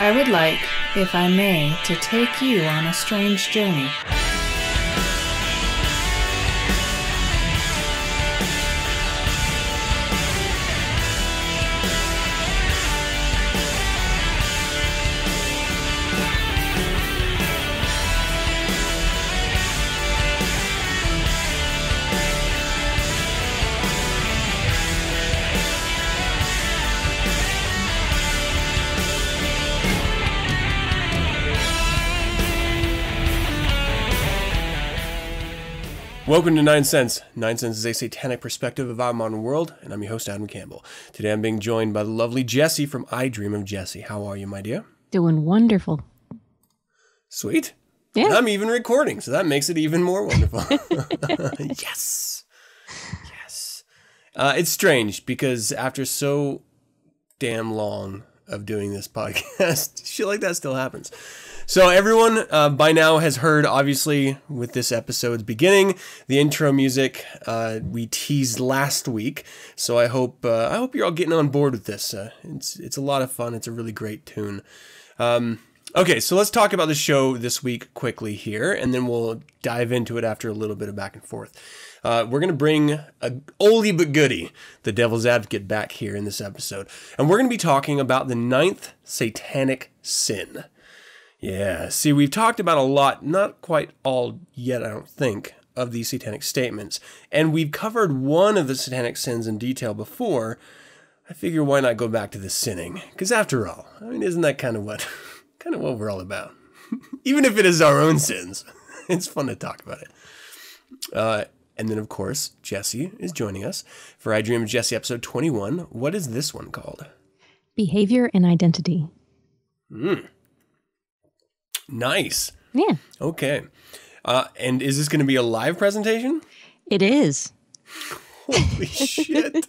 I would like, if I may, to take you on a strange journey. Welcome to 9sense. 9sense is a satanic perspective of our modern world, and I'm your host, Adam Campbell. Today I'm being joined by the lovely Jessie from I Dream of Jessie. How are you, my dear? Doing wonderful. Sweet. Yeah. And I'm even recording, so that makes it even more wonderful. Yes. Yes. It's strange, because after so damn long of doing this podcast, shit like that still happens. So everyone by now has heard, obviously, with this episode's beginning, the intro music we teased last week. So I hope you're all getting on board with this. It's a lot of fun. It's a really great tune. Okay, so let's talk about the show this week quickly here, and then we'll dive into it after a little bit of back and forth. We're going to bring a oldie but goodie, the Devil's Advocate, back here in this episode. And we're going to be talking about the 9th Satanic Sin. Yeah, see, we've talked about a lot, not quite all yet, I don't think, of these satanic statements. And we've covered one of the satanic sins in detail before. I figure why not go back to the sinning? Because after all, I mean, isn't that kind of what we're all about? Even if it is our own sins, it's fun to talk about it. And then, of course, Jessie is joining us for I Dream of Jessie episode 21. What is this one called? Behavior and Identity. Nice. Yeah. Okay. And is this going to be a live presentation? It is. Holy shit.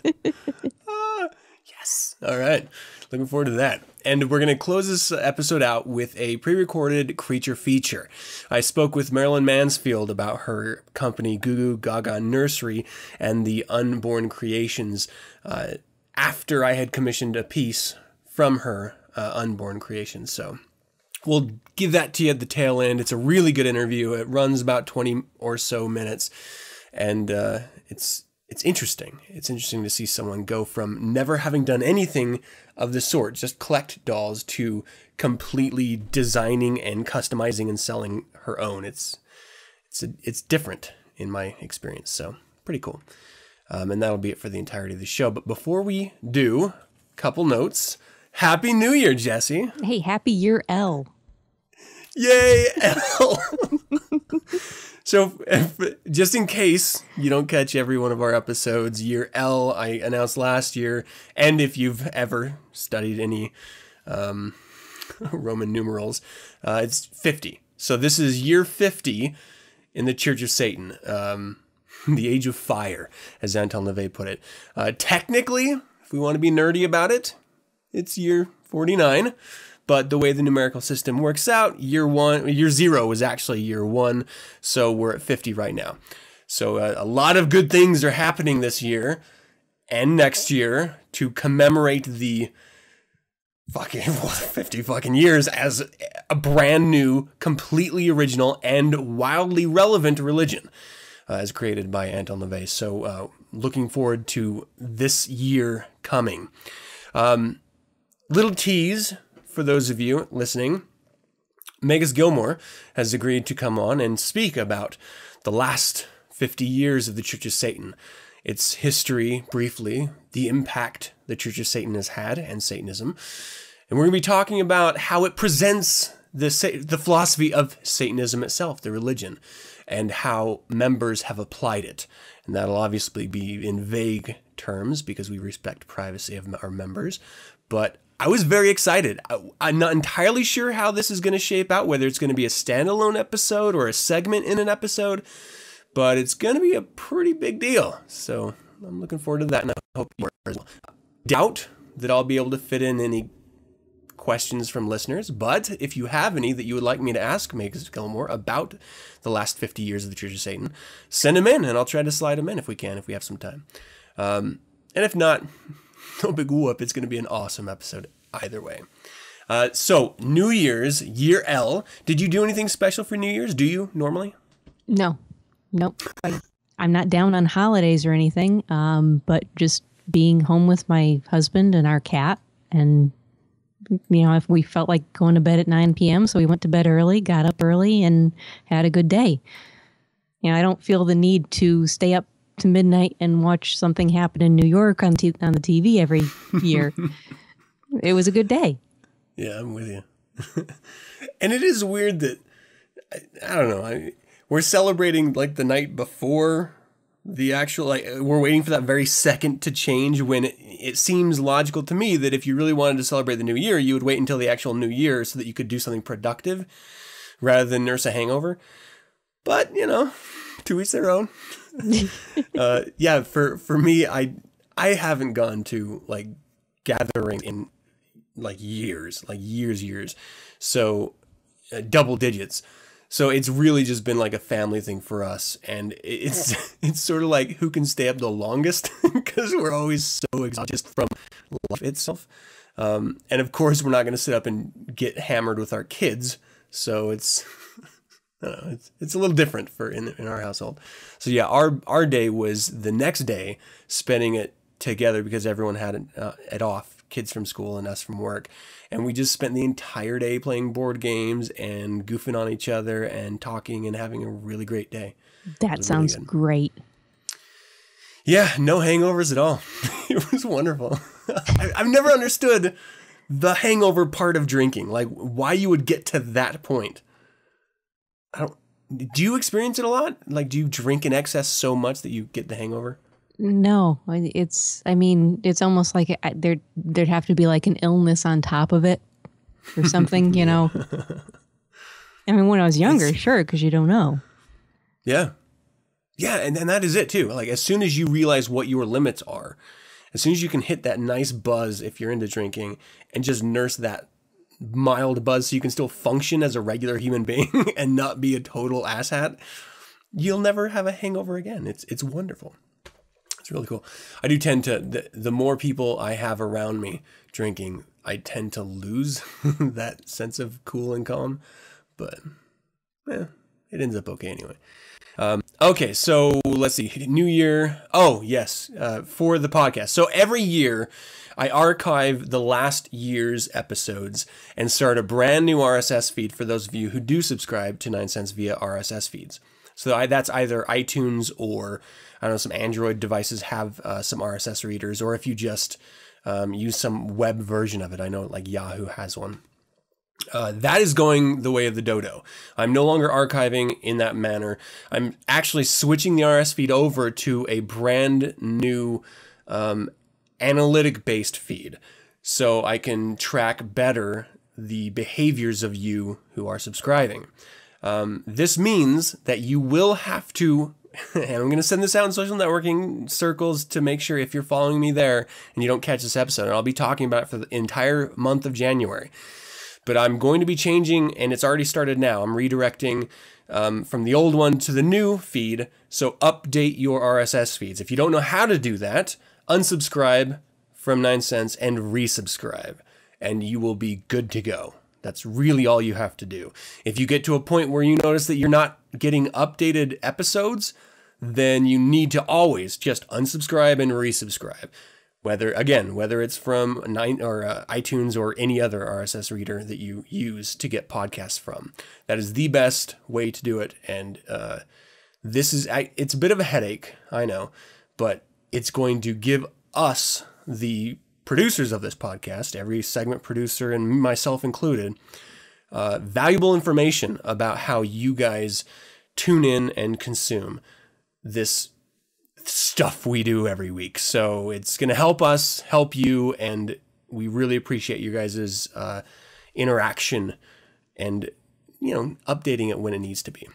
Yes. All right. Looking forward to that. And we're going to close this episode out with a pre-recorded creature feature. I spoke with Marilyn Mansfield about her company, Gaga, Nursery, and the Unborn creations after I had commissioned a piece from her Unborn creations. So we'll give that to you at the tail end. It's a really good interview. It runs about 20 or so minutes, and it's interesting. It's interesting to see someone go from never having done anything of the sort, just collect dolls, to completely designing and customizing and selling her own. It's different in my experience, so pretty cool. And that'll be it for the entirety of the show. But before we do, couple notes. Happy New Year, Jessie. Hey, happy year L. Yay, L. So just in case you don't catch every one of our episodes, year L I announced last year, and if you've ever studied any Roman numerals, it's 50. So this is year 50 in the Church of Satan, the Age of Fire, as Anton LaVey put it. Technically, if we want to be nerdy about it, it's year 49. But the way the numerical system works out, year 0 was actually year 1, so we're at 50 right now. So a lot of good things are happening this year and next year to commemorate the 50 fucking years as a brand new, completely original, and wildly relevant religion as created by Anton LaVey. So looking forward to this year coming. Little tease for those of you listening, Megas Gilmore has agreed to come on and speak about the last 50 years of the Church of Satan, its history briefly, the impact the Church of Satan has had, and Satanism. And we're going to be talking about how it presents the philosophy of Satanism itself, the religion, and how members have applied it. And that'll obviously be in vague terms because we respect privacy of our members, but I was very excited. I'm not entirely sure how this is going to shape out, whether it's going to be a standalone episode or a segment in an episode, but it's going to be a pretty big deal. So I'm looking forward to that, and I hope you are as well. Doubt that I'll be able to fit in any questions from listeners, but if you have any that you would like me to ask Megas Gilmore about the last 50 years of the Church of Satan, send them in, and I'll try to slide them in if we have some time. And if not, no big whoop. It's going to be an awesome episode either way. So New Year's, year L. Did you do anything special for New Year's? Do you normally? No, nope. I'm not down on holidays or anything, but just being home with my husband and our cat. And, if we felt like going to bed at 9 p.m., so we went to bed early, got up early, and had a good day. I don't feel the need to stay up to midnight and watch something happen in New York on the TV every year. It was a good day. Yeah, I'm with you. And it is weird that, I don't know, we're celebrating like the night before the actual, like we're waiting for that very second to change, when it seems logical to me that if you really wanted to celebrate the new year, you would wait until the actual new year so that you could do something productive rather than nurse a hangover. But, to each their own. Yeah, for me, I haven't gone to like gathering in like years. So double digits. So it's really just been like a family thing for us. And it's sort of like who can stay up the longest, because we're always so exhausted just from life itself. And of course, we're not going to sit up and get hammered with our kids. So it's, I don't know, it's a little different in our household. So yeah, our day was the next day, spending it together because everyone had it off, kids from school and us from work. And we just spent the entire day playing board games and goofing on each other and talking and having a really great day. That sounds really great. Yeah, no hangovers at all. It was wonderful. I've never understood the hangover part of drinking, like why you would get to that point. Do you experience it a lot? Like, do you drink in excess so much that you get the hangover? No, it's almost like there'd have to be like an illness on top of it or something, I mean, when I was younger, sure, because you don't know. Yeah. Yeah, and that is it too. Like, as soon as you realize what your limits are, as soon as you can hit that nice buzz if you're into drinking and just nurse that mild buzz so you can still function as a regular human being and not be a total asshat, you'll never have a hangover again. It's wonderful. It's really cool. I do tend to, the more people I have around me drinking, I tend to lose that sense of cool and calm, but it ends up okay anyway. Okay, so let's see. New Year. Oh, yes, for the podcast. So every year I archive the last year's episodes and start a brand new RSS feed for those of you who do subscribe to 9sense via RSS feeds. So that's either iTunes or, I don't know, some Android devices have some RSS readers, or if you just use some web version of it. I know like Yahoo has one. That is going the way of the dodo. I'm no longer archiving in that manner. I'm actually switching the RSS feed over to a brand new analytic-based feed, so I can track better the behaviors of you who are subscribing. This means that you will have to, and I'm going to send this out in social networking circles to make sure if you're following me there and you don't catch this episode, and I'll be talking about it for the entire month of January. But I'm going to be changing, and it's already started now. I'm redirecting from the old one to the new feed, so update your RSS feeds. If you don't know how to do that, unsubscribe from 9sense and resubscribe, and you will be good to go. That's really all you have to do. If you get to a point where you notice that you're not getting updated episodes, then you need to always just unsubscribe and resubscribe. Whether it's from iTunes or any other RSS reader that you use to get podcasts from. That is the best way to do it. And it's a bit of a headache, I know, but it's going to give us, the producers of this podcast, every segment producer and myself included, valuable information about how you guys tune in and consume this stuff we do every week. So it's going to help us, help you, and we really appreciate you guys' interaction and, updating it when it needs to be.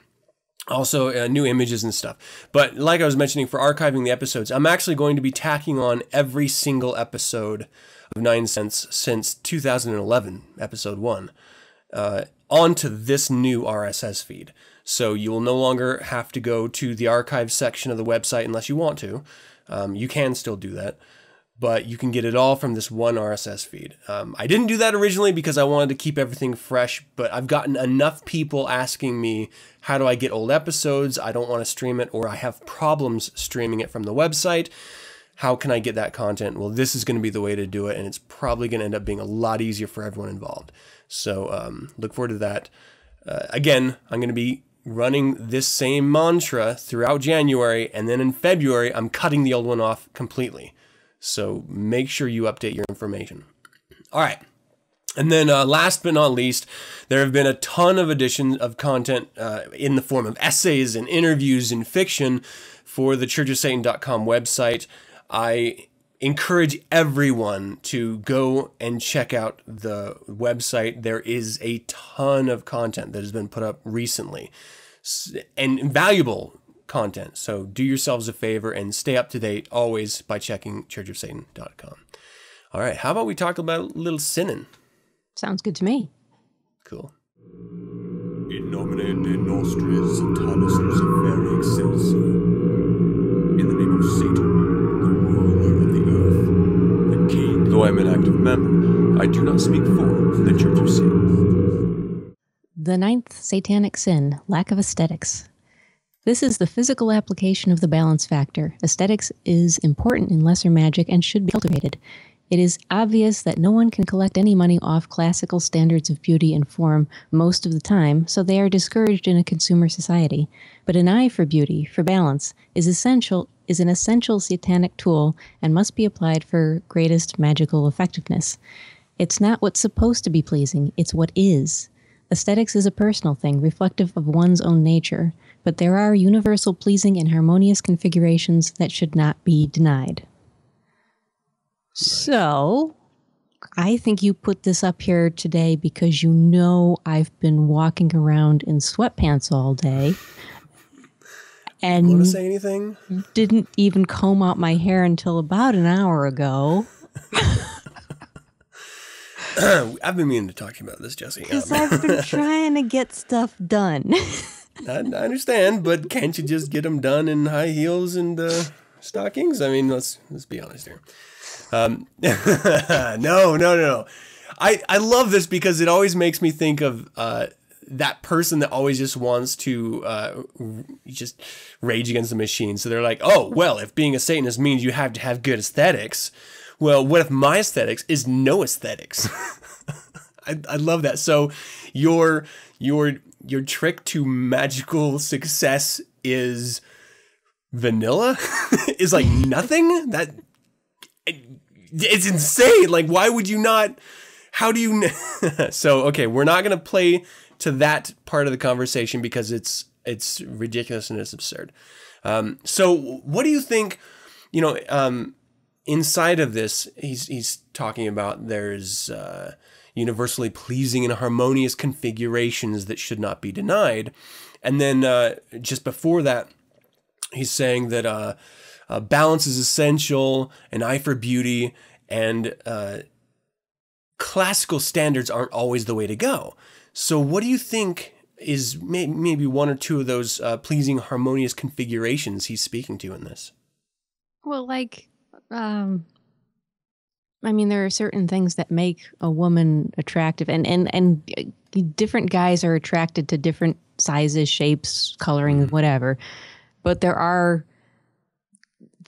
Also, new images and stuff. But like I was mentioning, for archiving the episodes, I'm actually going to be tacking on every single episode of 9sense since 2011, episode 1, onto this new RSS feed. So you will no longer have to go to the archive section of the website unless you want to. You can still do that. but you can get it all from this one RSS feed. I didn't do that originally because I wanted to keep everything fresh, but I've gotten enough people asking me, how do I get old episodes? I don't want to stream it, or I have problems streaming it from the website. How can I get that content? Well, this is going to be the way to do it, and it's probably going to end up being a lot easier for everyone involved. So look forward to that. Again, I'm going to be running this same mantra throughout January, and then in February, I'm cutting the old one off completely. So make sure you update your information. All right. And then last but not least, there have been a ton of additions of content in the form of essays and interviews and fiction for the churchofsatan.com website. I encourage everyone to go and check out the website. There is a ton of content that has been put up recently, and valuable content. So do yourselves a favor and stay up to date always by checking churchofsatan.com. All right, how about we talk about a little sinning? Sounds good to me. Cool. In nomine de nostris Satanus Luciferi Excelsior. In the name of Satan, the ruler of the earth, the king. Though I am an active member, I do not speak for the Church of Satan. The ninth satanic sin, lack of aesthetics. This is the physical application of the balance factor. Aesthetics is important in lesser magic and should be cultivated. It is obvious that no one can collect any money off classical standards of beauty and form most of the time, so they are discouraged in a consumer society. But an eye for beauty, for balance, is an essential satanic tool and must be applied for greatest magical effectiveness. It's not what's supposed to be pleasing, it's what is. Aesthetics is a personal thing, reflective of one's own nature, but there are universal pleasing and harmonious configurations that should not be denied. So, I think you put this up here today because you know I've been walking around in sweatpants all day. And want to say anything? Didn't even comb out my hair until about an hour ago. I've been meaning to talk to you about this, Jessie. Because I've been trying to get stuff done. I understand, but can't you just get them done in high heels and stockings? I mean, let's be honest here. No. I love this because it always makes me think of that person that always just wants to just rage against the machine. So they're like, oh, well, if being a Satanist means you have to have good aesthetics, well, what if my aesthetics is no aesthetics? I love that. So your trick to magical success is vanilla? Is like nothing? It's insane. Like, why would you not? How do you? So, okay, we're not going to play to that part of the conversation because it's ridiculous and it's absurd. So what do you think, inside of this, he's talking about there's universally pleasing and harmonious configurations that should not be denied. And then just before that, he's saying that balance is essential, an eye for beauty, and classical standards aren't always the way to go. So what do you think is maybe one or two of those pleasing, harmonious configurations he's speaking to in this? Well, there are certain things that make a woman attractive, and different guys are attracted to different sizes, shapes, coloring, whatever. But there are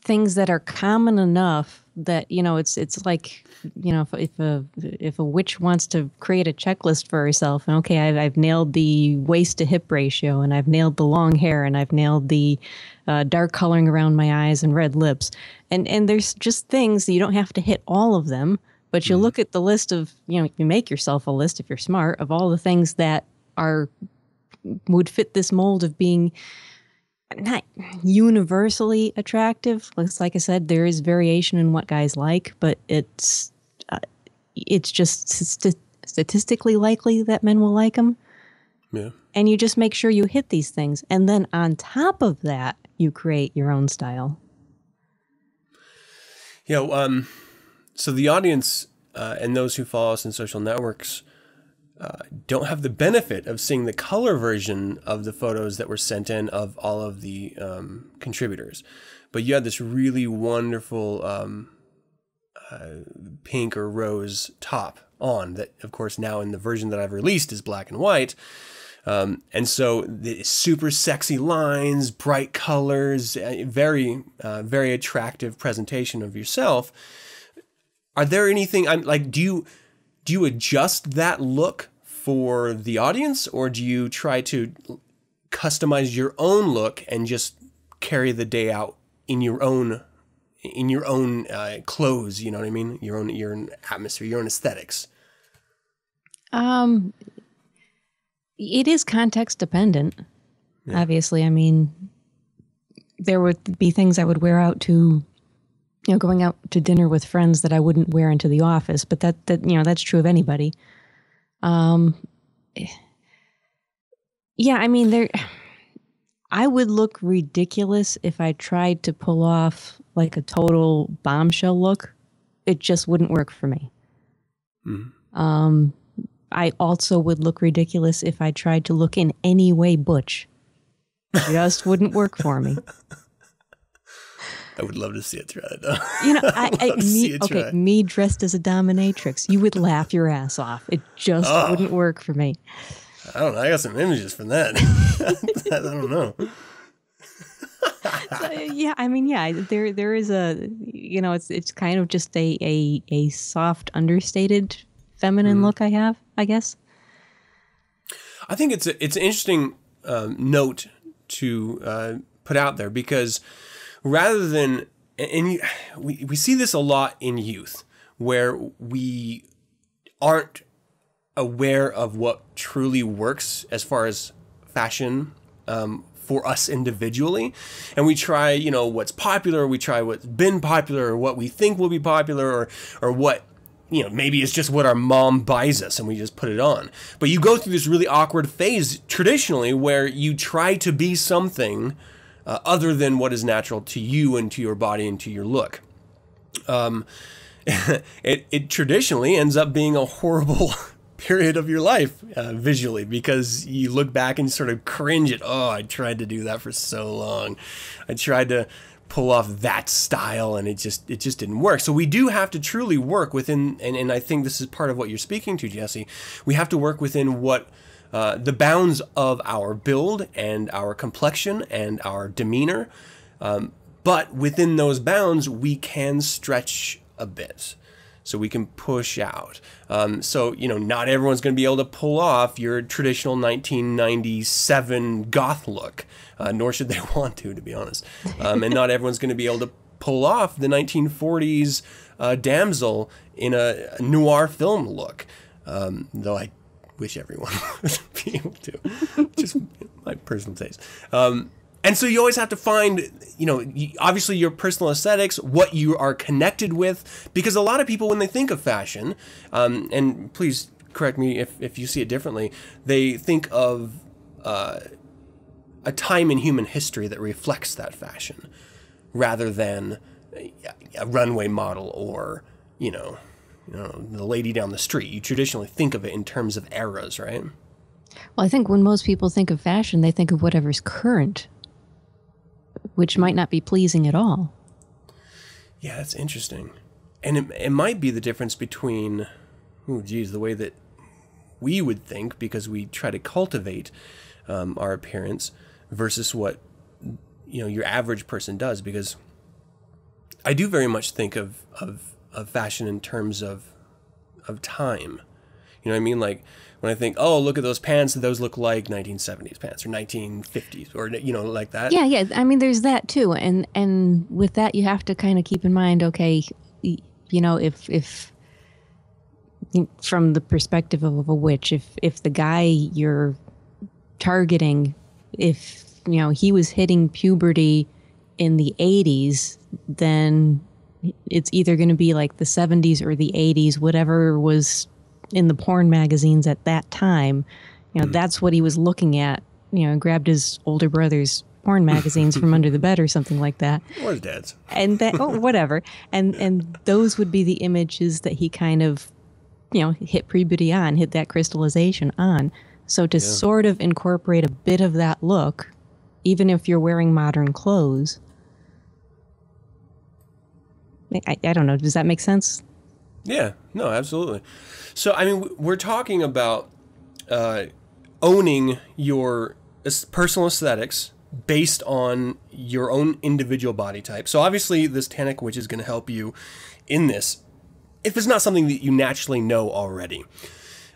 things that are common enough that, it's like, if a witch wants to create a checklist for herself, and okay, I've nailed the waist to hip ratio, and I've nailed the long hair, and I've nailed the dark coloring around my eyes and red lips. And there's just things that you don't have to hit all of them, but you look at the list of, you make yourself a list if you're smart of all the things that would fit this mold of being not universally attractive. Like I said, there is variation in what guys like, but it's just statistically likely that men will like them. Yeah. And you just make sure you hit these things. And then on top of that, you create your own style. Yeah. So the audience and those who follow us in social networks don't have the benefit of seeing the color version of the photos that were sent in of all of the contributors. But you had this really wonderful pink or rose top on that, of course, now in the version that I've released is black and white. And so the super sexy lines, bright colors, very, very attractive presentation of yourself. Are there anything do you adjust that look for the audience, or do you try to customize your own look and just carry the day out in your own clothes? You know what I mean? Your own atmosphere, your own aesthetics. It is context dependent. Yeah. Obviously, I mean, there would be things I would wear out to, going out to dinner with friends that I wouldn't wear into the office, but that that's true of anybody. Yeah, I mean, I would look ridiculous if I tried to pull off like a total bombshell look. It just wouldn't work for me. Mm. I also would look ridiculous if I tried to look in any way butch. It just wouldn't work for me. I would love to see it try, though. Me dressed as a dominatrix, you would laugh your ass off. It just wouldn't work for me. I don't know. I got some images from that. I don't know. There is a, it's kind of just a soft, understated feminine look I have, I guess. I think it's an interesting note to put out there, because rather than, we see this a lot in youth, where we aren't aware of what truly works as far as fashion for us individually, and we try what's popular, we try what's been popular, or what we think will be popular, or what maybe it's just what our mom buys us and we just put it on. But you go through this really awkward phase traditionally where you try to be something other than what is natural to you and to your body and to your look. It traditionally ends up being a horrible period of your life visually, because you look back and sort of cringe at, I tried to do that for so long. I tried to pull off that style and it just didn't work. So we do have to truly work within, and I think this is part of what you're speaking to, Jessie. We have to work within what the bounds of our build and our complexion and our demeanor. But within those bounds, we can stretch a bit. So we can push out. So, not everyone's going to be able to pull off your traditional 1997 goth look, nor should they want to be honest. And not everyone's going to be able to pull off the 1940s damsel in a noir film look, though I wish everyone would be able to. Just my personal taste. And so you always have to find, obviously your personal aesthetics, what you are connected with, because a lot of people, when they think of fashion, and please correct me if you see it differently, they think of a time in human history that reflects that fashion, rather than a runway model or, the lady down the street. You traditionally think of it in terms of eras, right? Well, I think when most people think of fashion, they think of whatever's current, which might not be pleasing at all. Yeah, that's interesting. And it might be the difference between, the way that we would think, because we try to cultivate our appearance, versus what, your average person does. Because I do very much think of fashion in terms of time. You know what I mean? Like, when I think, look at those pants, those look like 1970s pants or 1950s or, like that. Yeah. I mean, there's that too. And with that, you have to kind of keep in mind, okay, if from the perspective of a witch, if the guy you're targeting, if, he was hitting puberty in the 80s, then it's either going to be like the 70s or the 80s, whatever was in the porn magazines at that time. That's what he was looking at, grabbed his older brother's porn magazines from under the bed or something like that. Or his dad's. And that, whatever. And those would be the images that he kind of, hit puberty on, hit that crystallization on. So to sort of incorporate a bit of that look, even if you're wearing modern clothes, I don't know. Does that make sense? Yeah, no, absolutely. So, I mean, we're talking about owning your personal aesthetics based on your own individual body type. So obviously the Satanic Witch is going to help you in this if it's not something that you naturally know already.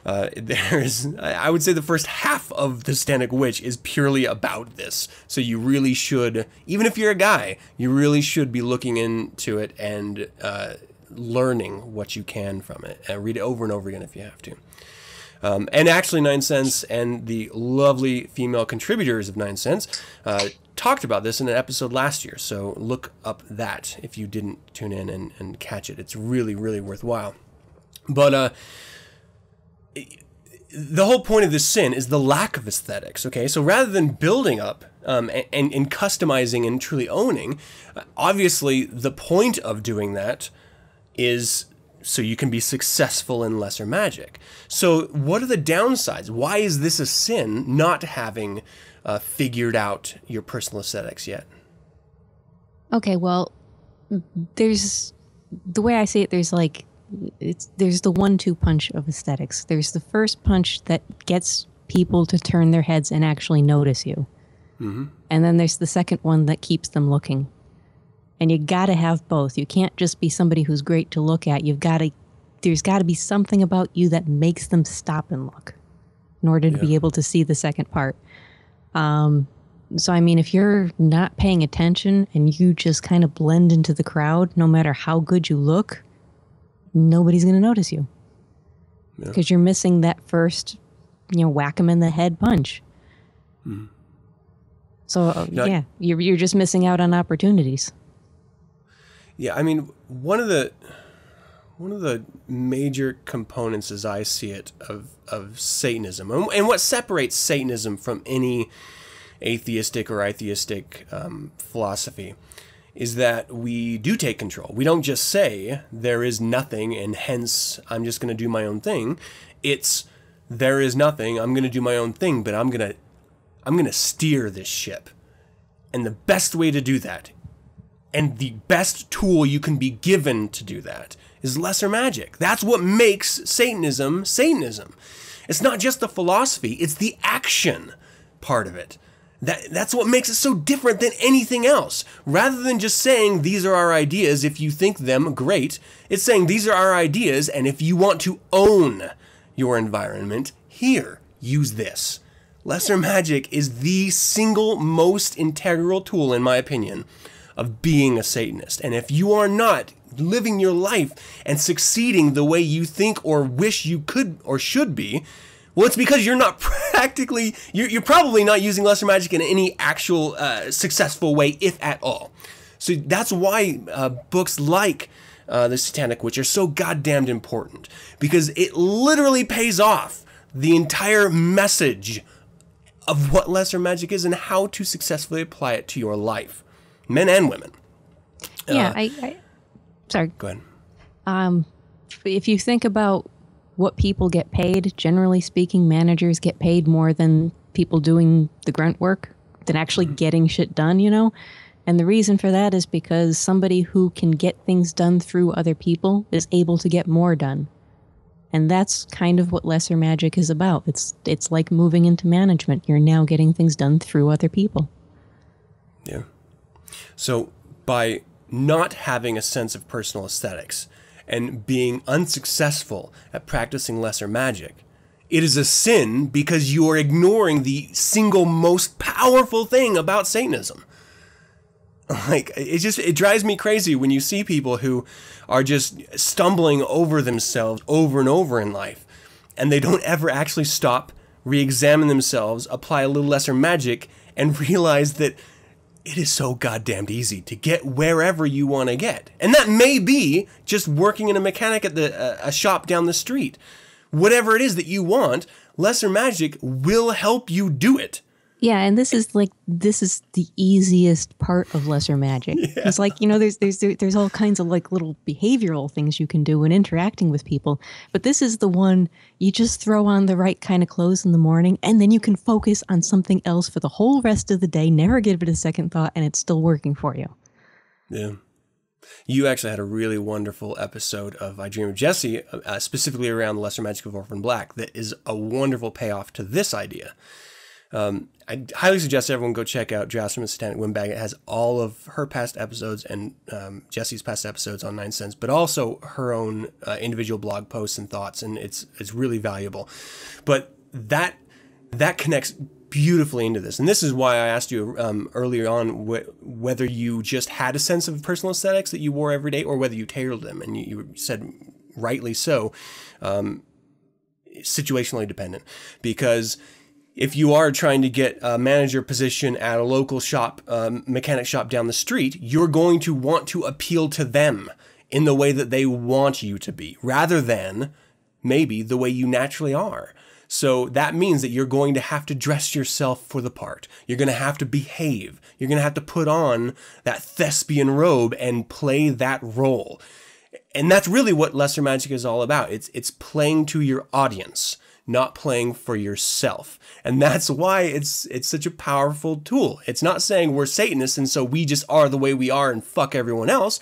I would say the first half of the Satanic Witch is purely about this. So you really should, even if you're a guy, you really should be looking into it and learning what you can from it. Read it over and over again if you have to. And actually 9sense and the lovely female contributors of 9sense talked about this in an episode last year. So look up that if you didn't tune in and catch it. It's really, really worthwhile. But the whole point of this sin is the lack of aesthetics, okay? So rather than building up and customizing and truly owning, obviously the point of doing that is so you can be successful in lesser magic. So what are the downsides? Why is this a sin, not having figured out your personal aesthetics yet? Okay, well, there's, the way I see it, there's like, there's the 1-2 punch of aesthetics. There's the first punch that gets people to turn their heads and actually notice you. Mm-hmm. And then there's the second one that keeps them looking. And you got to have both. You can't just be somebody who's great to look at. There's got to be something about you that makes them stop and look in order to be able to see the second part. So, I mean, if you're not paying attention and you just kind of blend into the crowd, no matter how good you look, nobody's going to notice you. Because you're missing that first, whack 'em in the head punch. Mm. So, you're just missing out on opportunities. Yeah, I mean, one of the major components, as I see it, of Satanism, and what separates Satanism from any atheistic or atheistic philosophy, is that we do take control. We don't just say there is nothing and hence I'm just going to do my own thing. It's there is nothing, I'm going to do my own thing, but I'm going to steer this ship. And the best way to do that, and the best tool you can be given to do that, is lesser magic. That's what makes Satanism Satanism. It's not just the philosophy, it's the action part of it. That's what makes it so different than anything else. Rather than just saying, these are our ideas, if you think them, great. It's saying, these are our ideas, and if you want to own your environment, here, use this. Lesser magic is the single most integral tool, in my opinion, of being a Satanist. And if you are not living your life and succeeding the way you think or wish you could or should be, well, it's because you're not you're probably not using lesser magic in any actual successful way, if at all. So that's why books like The Satanic Witch are so goddamned important, because it literally pays off the entire message of what lesser magic is and how to successfully apply it to your life, men and women. Yeah, sorry. Go ahead. If you think about what people get paid, generally speaking, managers get paid more than people doing the grunt work, than actually getting shit done, And the reason for that is because somebody who can get things done through other people is able to get more done. And that's kind of what lesser magic is about. It's like moving into management. You're now getting things done through other people. Yeah. So by not having a sense of personal aesthetics and being unsuccessful at practicing lesser magic, it is a sin because you are ignoring the single most powerful thing about Satanism. Like, it drives me crazy when you see people who are just stumbling over themselves over and over in life, and they don't ever actually stop, re-examine themselves, apply a little lesser magic, and realize that it is so goddamn easy to get wherever you want to get. And that may be just working in a mechanic at a shop down the street. Whatever it is that you want, lesser magic will help you do it. Yeah, and this is the easiest part of lesser magic. Yeah. It's like, there's all kinds of like little behavioral things you can do when interacting with people. But this is the one you just throw on the right kind of clothes in the morning, and then you can focus on something else for the whole rest of the day, never give it a second thought, and it's still working for you. Yeah. You actually had a really wonderful episode of I Dream of Jessie, specifically around the lesser magic of Orphan Black, that is a wonderful payoff to this idea. I highly suggest everyone go check out Jasper and Satanic Windbag. It has all of her past episodes and Jessie's past episodes on 9sense, but also her own individual blog posts and thoughts, and it's really valuable. But that connects beautifully into this, and this is why I asked you earlier on whether you just had a sense of personal aesthetics that you wore every day, or whether you tailored them, and you said rightly so, situationally dependent, because if you are trying to get a manager position at a local shop, mechanic shop down the street, you're going to want to appeal to them in the way that they want you to be, rather than maybe the way you naturally are. So that means that you're going to have to dress yourself for the part. You're going to have to behave. You're going to have to put on that thespian robe and play that role. And that's really what lesser magic is all about. It's playing to your audience, not playing for yourself. And that's why it's such a powerful tool. It's not saying we're Satanists and so we just are the way we are and fuck everyone else.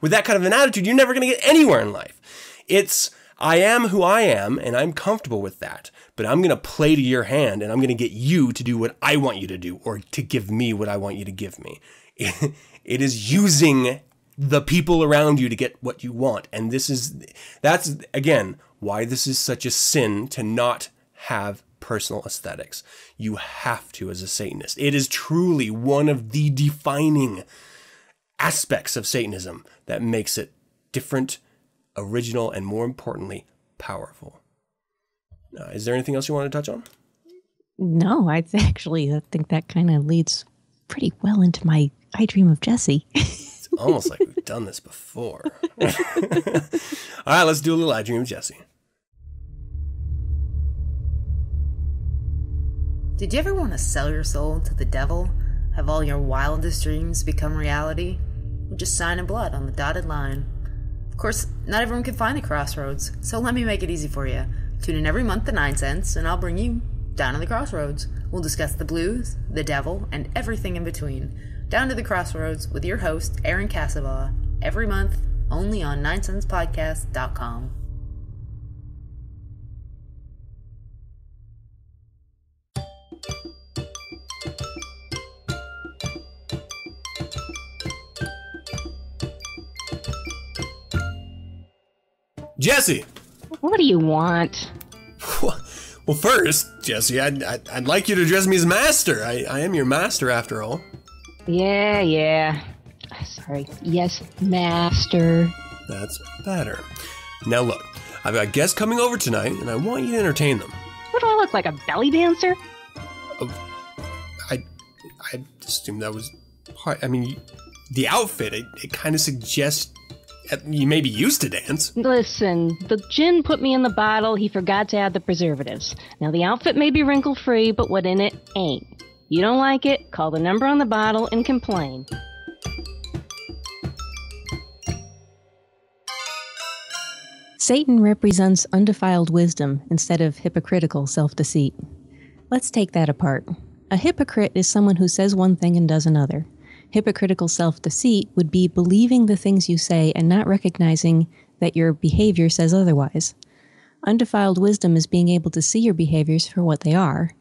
With that kind of an attitude, you're never going to get anywhere in life. It's, I am who I am and I'm comfortable with that, but I'm going to play to your hand and I'm going to get you to do what I want you to do, or to give me what I want you to give me. It is using the people around you to get what you want. And that's again, why this is such a sin to not have personal aesthetics. You have to as a Satanist. It is truly one of the defining aspects of Satanism that makes it different, original, and more importantly, powerful. Is there anything else you want to touch on? No, I think that kind of leads pretty well into my I Dream of Jessie. It's almost like we've done this before. All right, let's do a little I Dream of Jessie. Did you ever want to sell your soul to the devil? Have all your wildest dreams become reality? Or just sign in blood on the dotted line? Of course, not everyone can find the crossroads, so let me make it easy for you. Tune in every month to 9sense, and I'll bring you down to the crossroads. We'll discuss the blues, the devil, and everything in between. Down to the crossroads with your host, Aaron Casava, every month, only on 9sensepodcast.com. Jessie! What do you want? Well, first, Jessie, I'd like you to address me as Master. I am your Master, after all. Yeah. Sorry. Yes, Master. That's better. Now look, I've got guests coming over tonight, and I want you to entertain them. What do I look like, a belly dancer? I assumed that was part. I mean, the outfit, it kind of suggests you may be used to dance. Listen, the gin put me in the bottle. He forgot to add the preservatives. Now, the outfit may be wrinkle-free, but what in it ain't. You don't like it? Call the number on the bottle and complain. Satan represents undefiled wisdom instead of hypocritical self-deceit. Let's take that apart. A hypocrite is someone who says one thing and does another. Hypocritical self-deceit would be believing the things you say and not recognizing that your behavior says otherwise. Undefiled wisdom is being able to see your behaviors for what they are.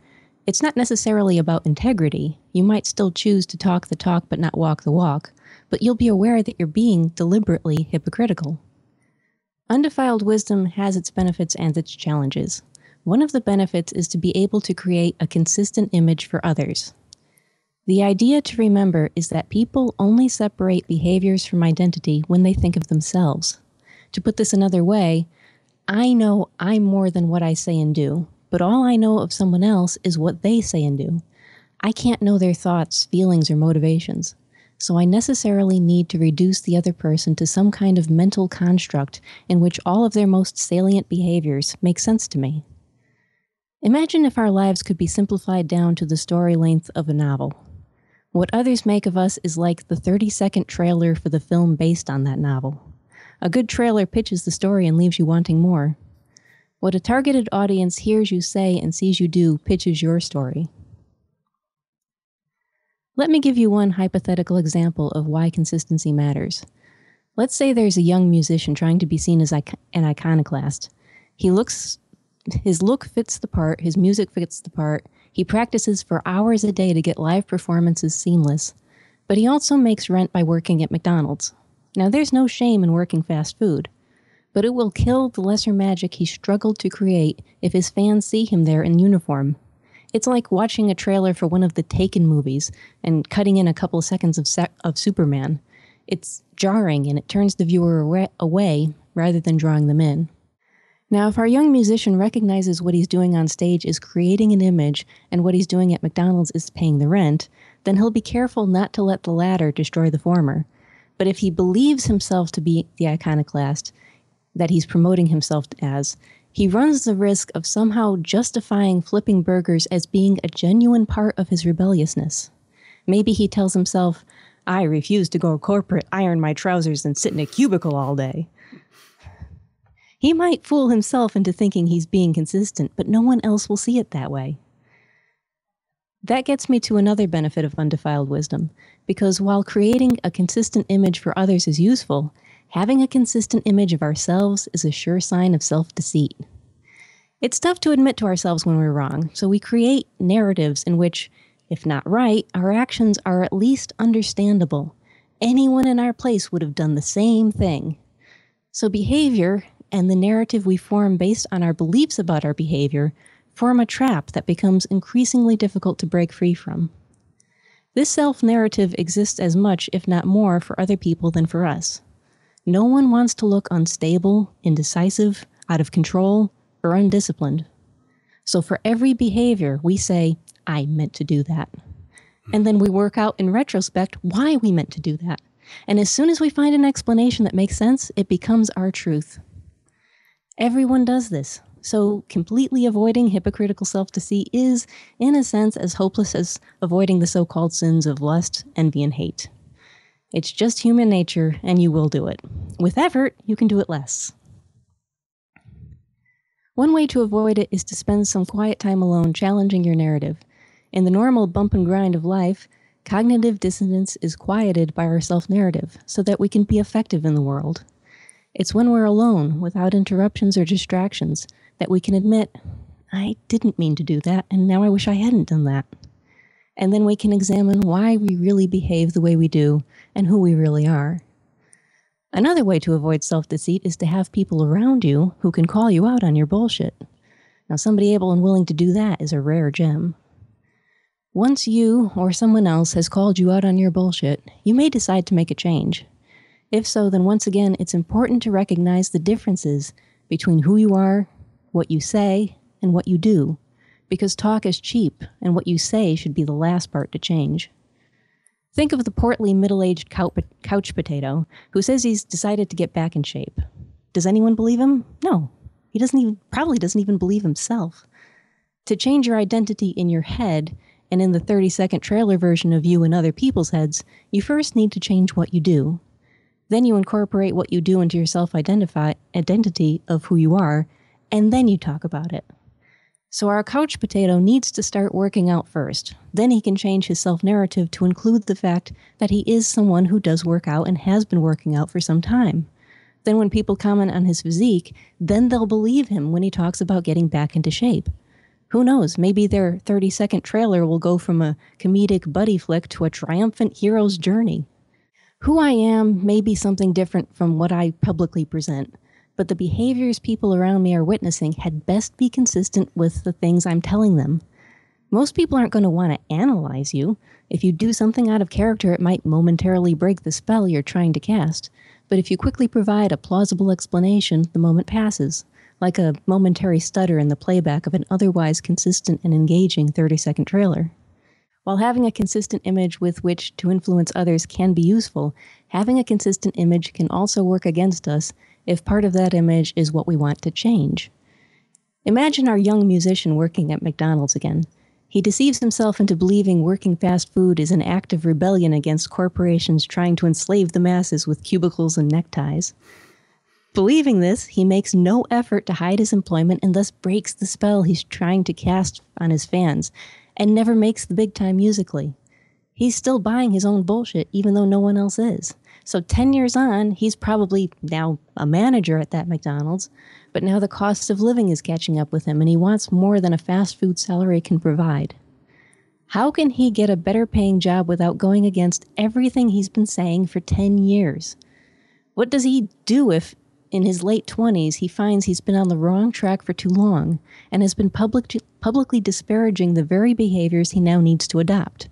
It's not necessarily about integrity. You might still choose to talk the talk but not walk the walk, but you'll be aware that you're being deliberately hypocritical. Undefiled wisdom has its benefits and its challenges. One of the benefits is to be able to create a consistent image for others. The idea to remember is that people only separate behaviors from identity when they think of themselves. To put this another way, I know I'm more than what I say and do, but all I know of someone else is what they say and do. I can't know their thoughts, feelings, or motivations, so I necessarily need to reduce the other person to some kind of mental construct in which all of their most salient behaviors make sense to me. Imagine if our lives could be simplified down to the story length of a novel. What others make of us is like the 30-second trailer for the film based on that novel. A good trailer pitches the story and leaves you wanting more. What a targeted audience hears you say and sees you do pitches your story. Let me give you one hypothetical example of why consistency matters. Let's say there's a young musician trying to be seen as an iconoclast. His look fits the part, his music fits the part. He practices for hours a day to get live performances seamless. But he also makes rent by working at McDonald's. Now, there's no shame in working fast food, but it will kill the lesser magic he struggled to create if his fans see him there in uniform. It's like watching a trailer for one of the Taken movies and cutting in a couple seconds of Superman. It's jarring and it turns the viewer away rather than drawing them in. Now, if our young musician recognizes what he's doing on stage is creating an image and what he's doing at McDonald's is paying the rent, then he'll be careful not to let the latter destroy the former. But if he believes himself to be the iconoclast that he's promoting himself as, he runs the risk of somehow justifying flipping burgers as being a genuine part of his rebelliousness. Maybe he tells himself, I refuse to go corporate, iron my trousers, and sit in a cubicle all day. He might fool himself into thinking he's being consistent, but no one else will see it that way. That gets me to another benefit of undefiled wisdom, because while creating a consistent image for others is useful, having a consistent image of ourselves is a sure sign of self-deceit. It's tough to admit to ourselves when we're wrong, so we create narratives in which, if not right, our actions are at least understandable. Anyone in our place would have done the same thing. So behavior and the narrative we form based on our beliefs about our behavior form a trap that becomes increasingly difficult to break free from. This self-narrative exists as much, if not more, for other people than for us. No one wants to look unstable, indecisive, out of control, or undisciplined. So for every behavior, we say, I meant to do that. And then we work out in retrospect why we meant to do that. And as soon as we find an explanation that makes sense, it becomes our truth. Everyone does this. So completely avoiding hypocritical self-deceit is, in a sense, as hopeless as avoiding the so-called sins of lust, envy, and hate. It's just human nature, and you will do it. With effort, you can do it less. One way to avoid it is to spend some quiet time alone challenging your narrative. In the normal bump and grind of life, cognitive dissonance is quieted by our self-narrative so that we can be effective in the world. It's when we're alone, without interruptions or distractions, that we can admit, I didn't mean to do that, and now I wish I hadn't done that. And then we can examine why we really behave the way we do and who we really are. Another way to avoid self-deceit is to have people around you who can call you out on your bullshit. Now, somebody able and willing to do that is a rare gem. Once you or someone else has called you out on your bullshit, you may decide to make a change. If so, then once again, it's important to recognize the differences between who you are, what you say, and what you do, because talk is cheap, and what you say should be the last part to change. Think of the portly, middle-aged couch potato who says he's decided to get back in shape. Does anyone believe him? No. He probably doesn't even believe himself. To change your identity in your head, and in the 30-second trailer version of you in other people's heads, you first need to change what you do. Then you incorporate what you do into your self-identity of who you are, and then you talk about it. So our couch potato needs to start working out first. Then he can change his self-narrative to include the fact that he is someone who does work out and has been working out for some time. Then when people comment on his physique, then they'll believe him when he talks about getting back into shape. Who knows, maybe their 30-second trailer will go from a comedic buddy flick to a triumphant hero's journey. Who I am may be something different from what I publicly present, but the behaviors people around me are witnessing had best be consistent with the things I'm telling them. Most people aren't going to want to analyze you. If you do something out of character, it might momentarily break the spell you're trying to cast. But if you quickly provide a plausible explanation, the moment passes, like a momentary stutter in the playback of an otherwise consistent and engaging 30-second trailer. While having a consistent image with which to influence others can be useful, having a consistent image can also work against us if part of that image is what we want to change. Imagine our young musician working at McDonald's again. He deceives himself into believing working fast food is an act of rebellion against corporations trying to enslave the masses with cubicles and neckties. Believing this, he makes no effort to hide his employment and thus breaks the spell he's trying to cast on his fans, and never makes the big time musically. He's still buying his own bullshit even though no one else is. So 10 years on, he's probably now a manager at that McDonald's, but now the cost of living is catching up with him, and he wants more than a fast food salary can provide. How can he get a better paying job without going against everything he's been saying for 10 years? What does he do if, in his late 20s, he finds he's been on the wrong track for too long and has been publicly disparaging the very behaviors he now needs to adopt?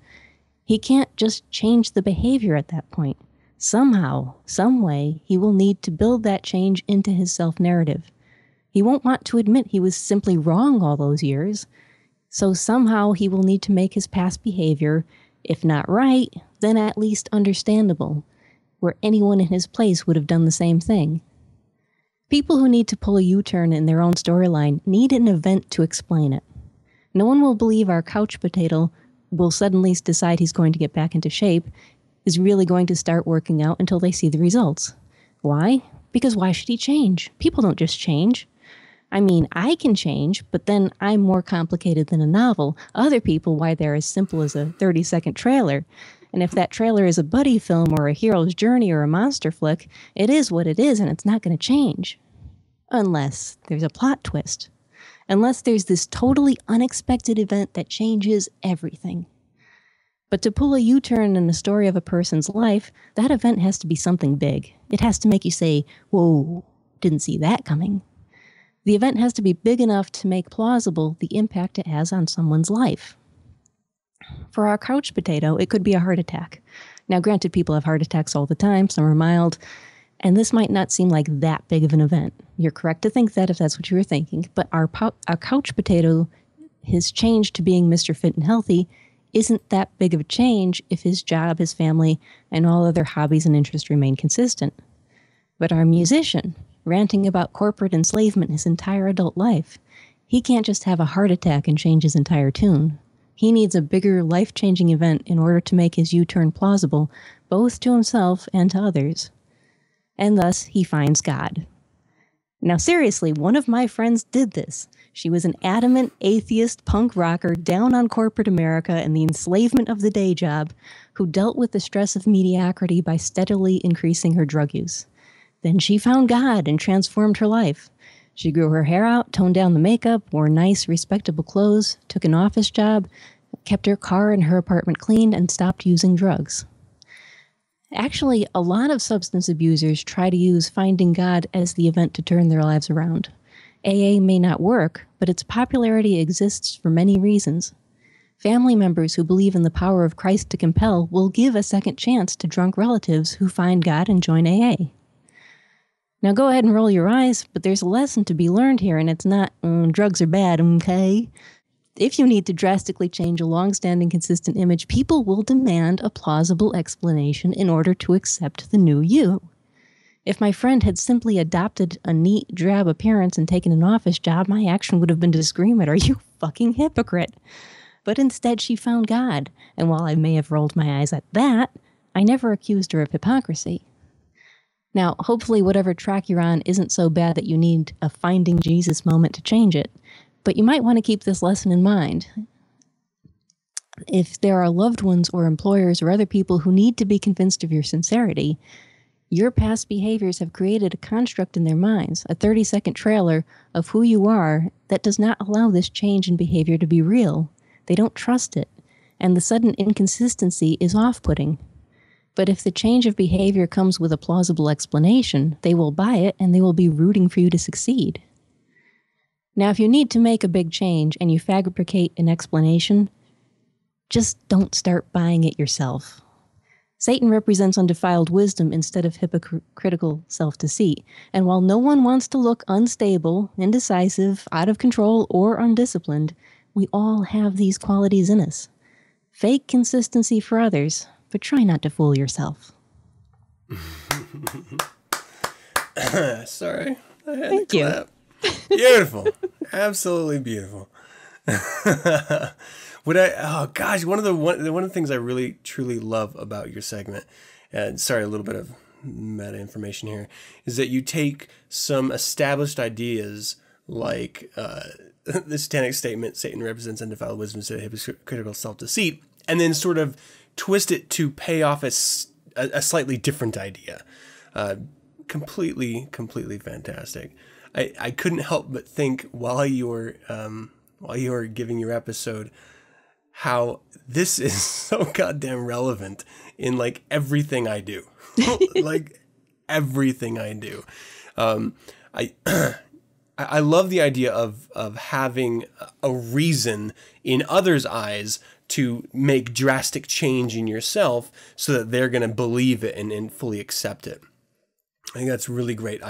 He can't just change the behavior at that point. Somehow, some way, he will need to build that change into his self-narrative. He won't want to admit he was simply wrong all those years, so somehow he will need to make his past behavior, if not right, then at least understandable, where anyone in his place would have done the same thing. People who need to pull a U-turn in their own storyline need an event to explain it. No one will believe our couch potato will suddenly decide he's going to get back into shape, is really going to start working out until they see the results. Why? Because why should he change? People don't just change. I mean, I can change, but then I'm more complicated than a novel. Other people, why, they're as simple as a 30-second trailer. And if that trailer is a buddy film or a hero's journey or a monster flick, it is what it is, and it's not going to change. Unless there's a plot twist. Unless there's this totally unexpected event that changes everything. But to pull a U-turn in the story of a person's life, that event has to be something big. It has to make you say, whoa, didn't see that coming. The event has to be big enough to make plausible the impact it has on someone's life. For our couch potato, it could be a heart attack. Now, granted, people have heart attacks all the time, some are mild, and this might not seem like that big of an event. You're correct to think that if that's what you were thinking, but our couch potato, his change to being Mr. Fit and Healthy, isn't that big of a change if his job, his family, and all other hobbies and interests remain consistent. But our musician, ranting about corporate enslavement his entire adult life, he can't just have a heart attack and change his entire tune. He needs a bigger, life-changing event in order to make his U-turn plausible, both to himself and to others. And thus, he finds God. Now seriously, one of my friends did this. She was an adamant atheist punk rocker down on corporate America and the enslavement of the day job, who dealt with the stress of mediocrity by steadily increasing her drug use. Then she found God and transformed her life. She grew her hair out, toned down the makeup, wore nice, respectable clothes, took an office job, kept her car and her apartment clean, and stopped using drugs. Actually, a lot of substance abusers try to use finding God as the event to turn their lives around. AA may not work, but its popularity exists for many reasons. Family members who believe in the power of Christ to compel will give a second chance to drunk relatives who find God and join AA. Now go ahead and roll your eyes, but there's a lesson to be learned here, and it's not, drugs are bad, okay? If you need to drastically change a long-standing consistent image, people will demand a plausible explanation in order to accept the new you. If my friend had simply adopted a neat, drab appearance and taken an office job, my action would have been to scream at her, "You fucking hypocrite!" But instead she found God, and while I may have rolled my eyes at that, I never accused her of hypocrisy. Now, hopefully whatever track you're on isn't so bad that you need a finding Jesus moment to change it. But you might want to keep this lesson in mind. If there are loved ones or employers or other people who need to be convinced of your sincerity, your past behaviors have created a construct in their minds, a 30-second trailer of who you are that does not allow this change in behavior to be real. They don't trust it, and the sudden inconsistency is off-putting. But if the change of behavior comes with a plausible explanation, they will buy it and they will be rooting for you to succeed. Now, if you need to make a big change and you fabricate an explanation, just don't start buying it yourself. Satan represents undefiled wisdom instead of hypocritical self-deceit. And while no one wants to look unstable, indecisive, out of control, or undisciplined, we all have these qualities in us. Fake consistency for others, but try not to fool yourself. Sorry, I had Thank to clap. Beautiful. Absolutely beautiful. Oh gosh, one of the things I really truly love about your segment, and sorry, a little bit of meta information here, is that you take some established ideas like the Satanic statement, Satan represents undefiled wisdom instead of hypocritical self-deceit, and then sort of twist it to pay off a a slightly different idea. Completely fantastic. I couldn't help but think while you were giving your episode how this is so goddamn relevant in like everything I do. Like everything I do. I love the idea of having a reason in others' eyes to make drastic change in yourself so that they're going to believe it and fully accept it. I think that's really great.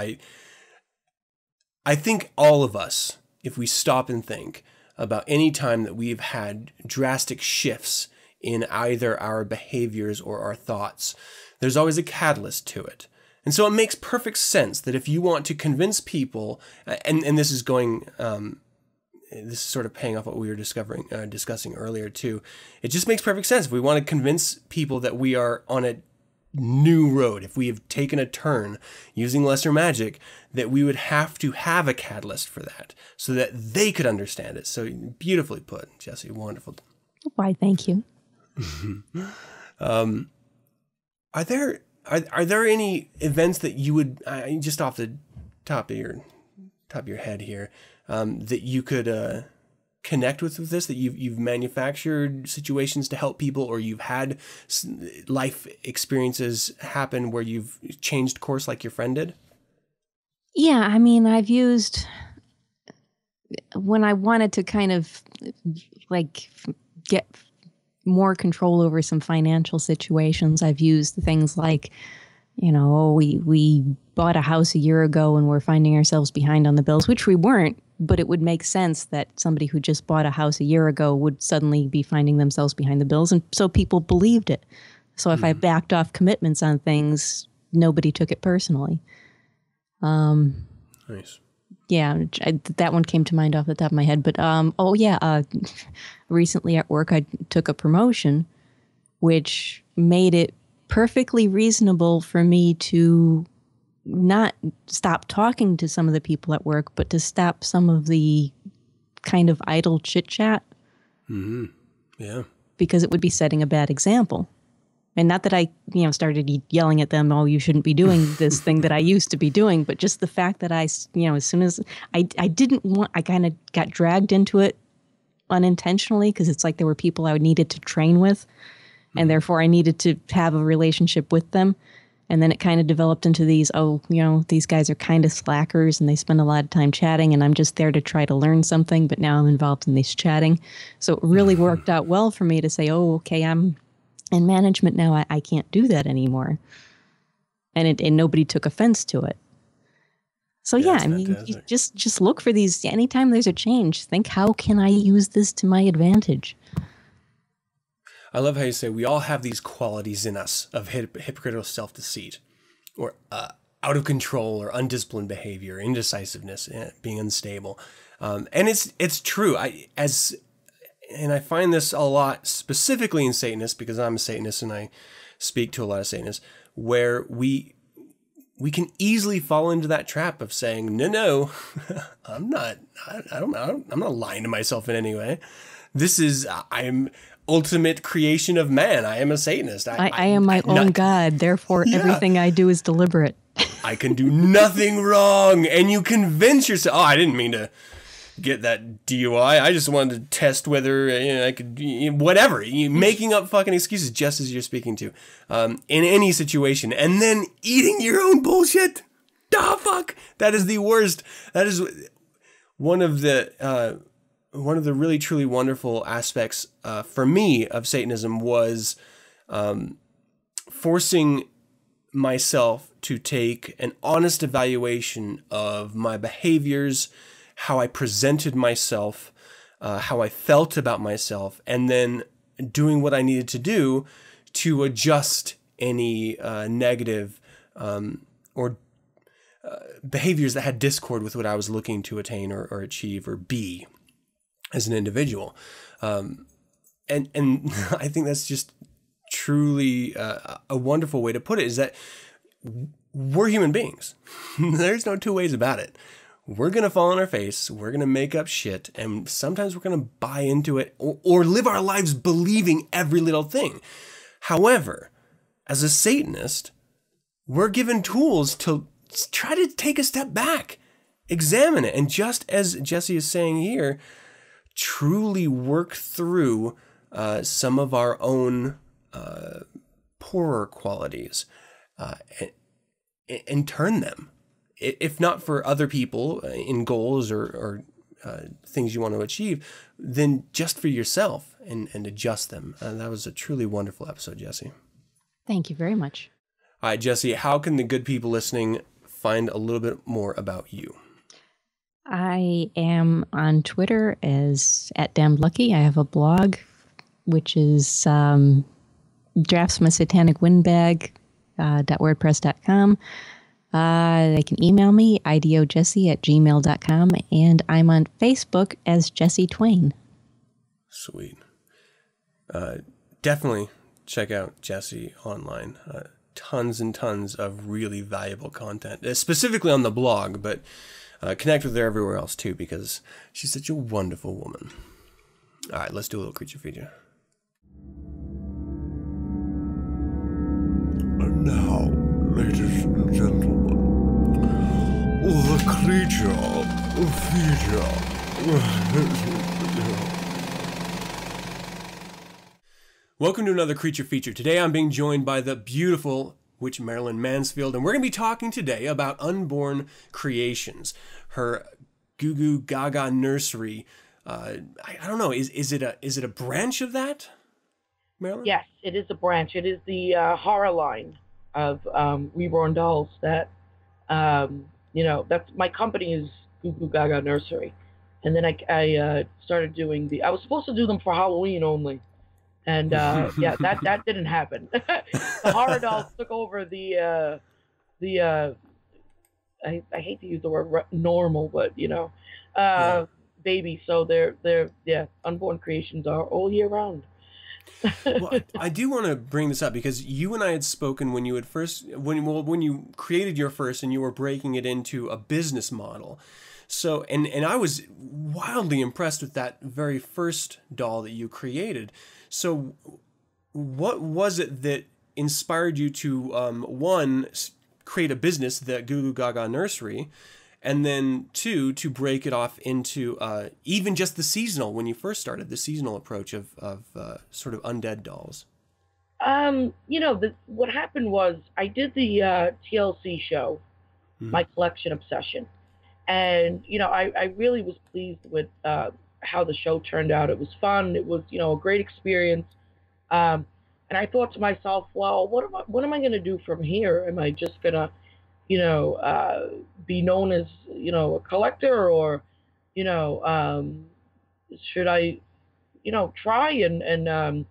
I think all of us, if we stop and think about any time that we've had drastic shifts in either our behaviors or our thoughts, there's always a catalyst to it. And so it makes perfect sense that if you want to convince people, and this is going, this is sort of paying off what we were discussing earlier too. It just makes perfect sense if we want to convince people that we are on a new road, if we have taken a turn using lesser magic, that we would have to have a catalyst for that so that they could understand it. So beautifully put, Jessie. Wonderful. Why, thank you. Are there any events that you would, just off the top of your head here, that you could connect with this, that you've manufactured situations to help people, or you've had life experiences happen where you've changed course like your friend did? Yeah, I mean, I've used, when I wanted to kind of like get more control over some financial situations, I've used things like, we bought a house a year ago and we're finding ourselves behind on the bills, which we weren't, but it would make sense that somebody who just bought a house a year ago would suddenly be finding themselves behind the bills. And so people believed it. So if I backed off commitments on things, nobody took it personally. Nice. Yeah, that one came to mind off the top of my head. But, recently at work, I took a promotion, which made it perfectly reasonable for me to not stop talking to some of the people at work, but to stop some of the kind of idle chit-chat. Mm-hmm. Yeah. Because it would be setting a bad example. And not that I, started yelling at them, oh, you shouldn't be doing this thing that I used to be doing, but just the fact that as soon as I kind of got dragged into it unintentionally, because it's like there were people I needed to train with, and therefore I needed to have a relationship with them. And then it kind of developed into these, these guys are kind of slackers and they spend a lot of time chatting, and I'm just there to try to learn something, but now I'm involved in this chatting. So it really worked out well for me to say, oh, okay, I'm in management now, I can't do that anymore. And nobody took offense to it. So yeah, I mean, you just look for these, anytime there's a change, think, how can I use this to my advantage? I love how you say we all have these qualities in us of hypocritical self-deceit, or out of control, or undisciplined behavior, indecisiveness, being unstable. And it's true. And I find this a lot, specifically in Satanists, because I'm a Satanist and I speak to a lot of Satanists, where we can easily fall into that trap of saying, no, I'm not lying to myself in any way. I'm ultimate creation of man. I am a Satanist. I am my own God. Therefore, everything I do is deliberate. I can do nothing wrong. And you convince yourself, I didn't mean to get that DUI. I just wanted to test whether I could, whatever. Making up fucking excuses just as you're speaking to, in any situation, and then eating your own bullshit. Da fuck. That is the worst. That is one of the really truly wonderful aspects for me of Satanism was forcing myself to take an honest evaluation of my behaviors, how I presented myself, how I felt about myself, and then doing what I needed to do to adjust any negative or behaviors that had discord with what I was looking to attain or achieve or be as an individual. And I think that's just truly a wonderful way to put it, is that we're human beings. There's no two ways about it. We're going to fall on our face, we're going to make up shit, and sometimes we're going to buy into it or live our lives believing every little thing. However, as a Satanist, we're given tools to try to take a step back, examine it, and just as Jessie is saying here, truly work through some of our own poorer qualities and turn them, if not for other people in goals or things you want to achieve, then just for yourself and adjust them. And that was a truly wonderful episode, Jessie. Thank you very much. All right, Jessie, how can the good people listening find a little bit more about you? I am on Twitter as @DamnedLucky. I have a blog, which is drafts from a satanic windbag .wordpress.com. They can email me, idojesse@gmail.com, and I'm on Facebook as Jessie Twain. Sweet. Definitely check out Jessie online. Tons and tons of really valuable content, specifically on the blog, but connect with her everywhere else too, because she's such a wonderful woman. All right, let's do a little creature feature. And now, ladies and gentlemen, the creature feature. Welcome to another creature feature. Today I'm being joined by the beautiful witch Marilyn Mansfield, and we're going to be talking today about Unborn Creations, her Gaga Nursery. I don't know, is it a branch of that, Marilyn? Yes, it is a branch. It is the horror line of Reverend dolls that, that's my company is Gaga Nursery. And then I started doing I was supposed to do them for Halloween only. And yeah, that didn't happen. The horror dolls took over I hate to use the word normal, but baby. So they're Unborn Creations are all year round. Well, I do want to bring this up because you and I had spoken when you had when you created your first and you were breaking it into a business model. So, and I was wildly impressed with that very first doll that you created. So what was it that inspired you to, one, create a business, the Gaga Nursery, and then two, to break it off into even just the seasonal, when you first started, the seasonal approach of sort of undead dolls? What happened was I did the TLC show, My Collection Obsession. And, I really was pleased with how the show turned out. It was fun. It was, a great experience. And I thought to myself, well, what am I going to do from here? Am I just going to, be known as, a collector, or, should I, try and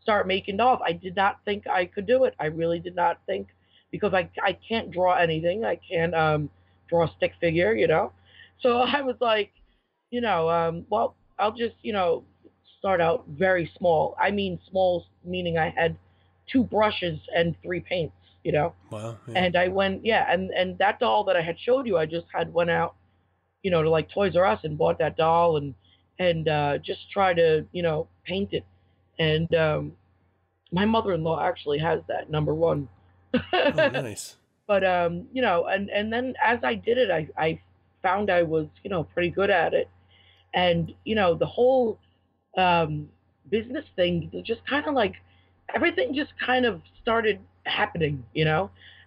start making dolls? I did not think I could do it. I really did not think, because I can't draw anything. I can't draw a stick figure, So I was like, well, I'll just, start out very small. I mean, small meaning I had 2 brushes and 3 paints, Wow. Yeah. And I went, and that doll that I had showed you, I just went out, to like Toys R Us and bought that doll and just try to, paint it. And my mother-in-law actually has that, number 1. Oh, nice. But, and then as I did it, I found I was, pretty good at it. And, the whole business thing, just kind of like, everything just kind of started happening,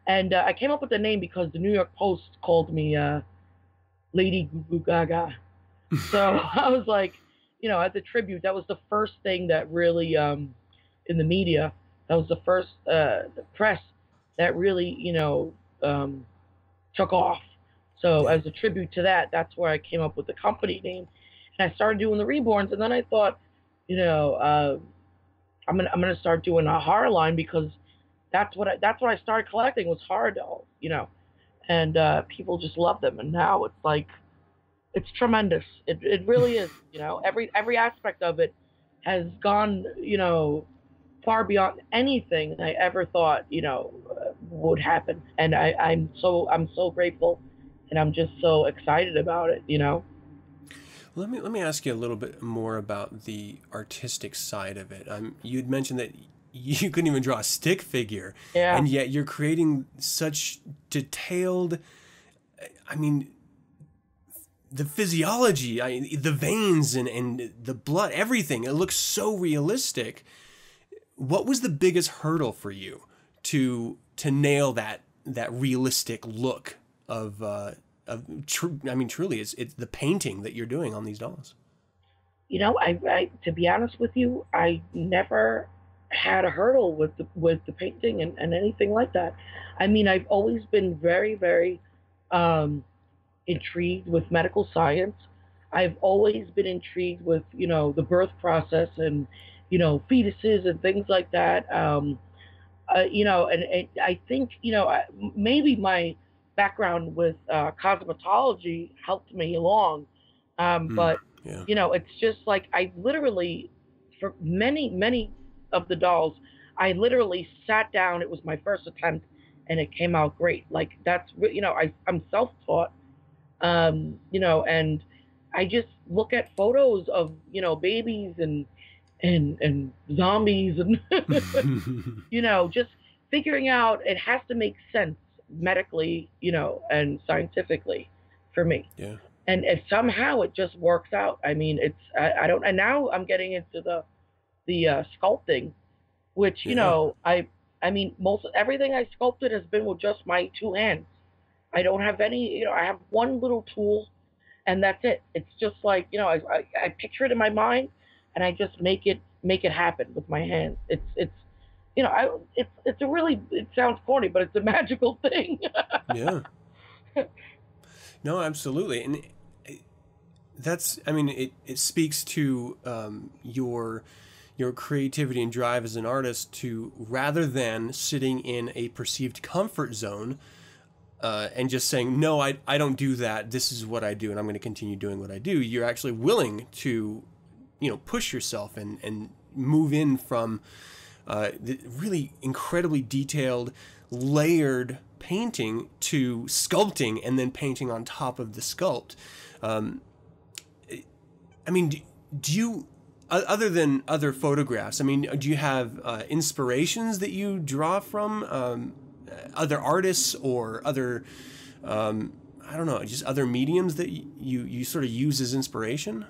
And I came up with the name because the New York Post called me Lady Gaga. So I was like, as a tribute, that was the first thing that really, in the media, that was the first, the press that really, took off. So as a tribute to that, that's where I came up with the company name. And I started doing the reborns, and then I thought, I'm gonna start doing a horror line, because that's what I started collecting, was horror dolls, and people just love them. And now it's like, it's tremendous. It really is. Every aspect of it has gone, far beyond anything I ever thought, would happen. And I'm so grateful, and I'm just so excited about it, Let me ask you a little bit more about the artistic side of it. You'd mentioned that you couldn't even draw a stick figure. Yeah. And yet you're creating such detailed, I mean, the physiology, the veins and the blood, everything. It looks so realistic. What was the biggest hurdle for you to nail that realistic look of truly, it's the painting that you're doing on these dolls? You know, I to be honest with you, I never had a hurdle with the painting and anything like that. I mean, I've always been very, very intrigued with medical science. I've always been intrigued with, you know, the birth process and, you know, fetuses and things like that. You know, and I think, you know, maybe my background with cosmetology helped me along. But, Yeah. you know, it's just like I literally, for many of the dolls, I literally sat down. It was my first attempt and it came out great. Like that's, you know, I'm self-taught, you know, and I just look at photos of, you know, babies and zombies and, you know, just figuring out it has to make sense medically, you know, and scientifically for me. Yeah. And somehow it just works out. I mean, it's, I don't, and now I'm getting into the sculpting, which, you know, I mean, most everything I sculpted has been with just my two hands. I don't have any, you know, I have one little tool and that's it. It's just like, you know, I picture it in my mind and I just make it happen with my hands. It's, you know, it's a really, it sounds corny, but it's a magical thing. Yeah. No, absolutely. And that's, I mean, it speaks to your creativity and drive as an artist to, rather than sitting in a perceived comfort zone and just saying, no, I don't do that. This is what I do, and I'm going to continue doing what I do. You're actually willing to, you know, push yourself and move in from the really incredibly detailed, layered painting to sculpting and then painting on top of the sculpt. I mean, do you, other than other photographs, I mean, do you have inspirations that you draw from other artists or other, I don't know, just other mediums that you sort of use as inspiration?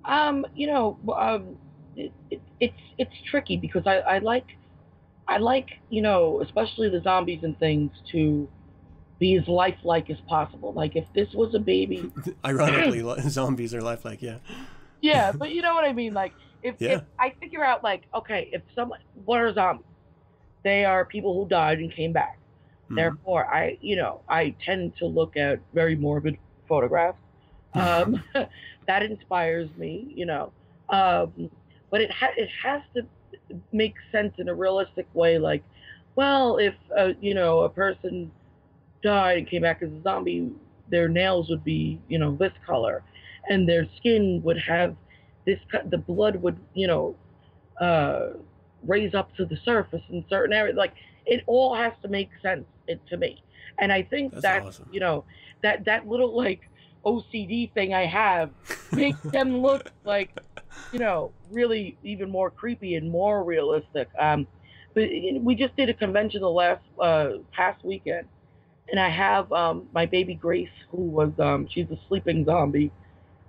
You know, it's tricky because I like, you know, especially the zombies and things to be as lifelike as possible. Like if this was a baby, ironically, zombies are lifelike. Yeah. Yeah, but you know what I mean. Like if I figure out like, okay, if someone, what are zombies? They are people who died and came back. Mm-hmm. Therefore, I tend to look at very morbid photographs. That inspires me, you know. But it has to make sense in a realistic way. Like, well, if you know, a person died and came back as a zombie, their nails would be, you know, this color, and their skin would have this. The blood would, you know, raise up to the surface in certain areas. Like, it all has to make sense to me. And I think that's awesome. You know, that little like OCD thing I have makes them look like, you know, really even more creepy and more realistic. But we just did a convention the last past weekend, and I have my baby Grace, who was she's a sleeping zombie.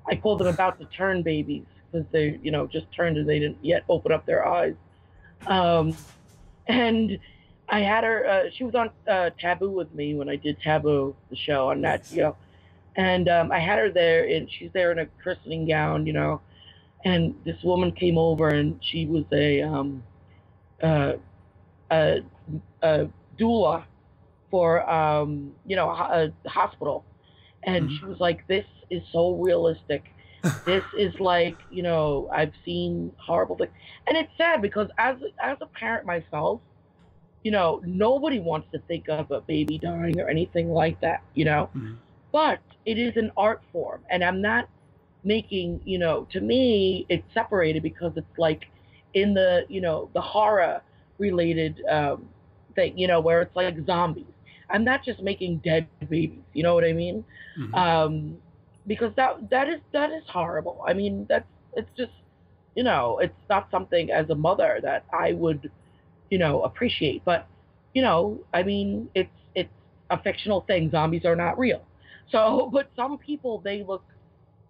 I called them about to turn babies because they, you know, just turned and they didn't yet open up their eyes. And I had her. She was on Taboo with me when I did Taboo, the show on Nat Geo. And I had her there, and she's there in a christening gown, you know. And this woman came over, and she was a doula for, you know, a hospital. And she was like, this is so realistic. This is like, you know, I've seen horrible things. And it's sad because as a parent myself, you know, nobody wants to think of a baby dying or anything like that, you know. Mm-hmm. But it is an art form, and I'm not making, you know, to me, it's separated because it's like in the, you know, the horror related thing, you know, where it's like zombies. I'm not just making dead babies, you know what I mean? Mm-hmm. Because that is horrible. I mean, it's just it's not something as a mother that I would, appreciate. But, I mean, it's a fictional thing. Zombies are not real. So, but some people, they look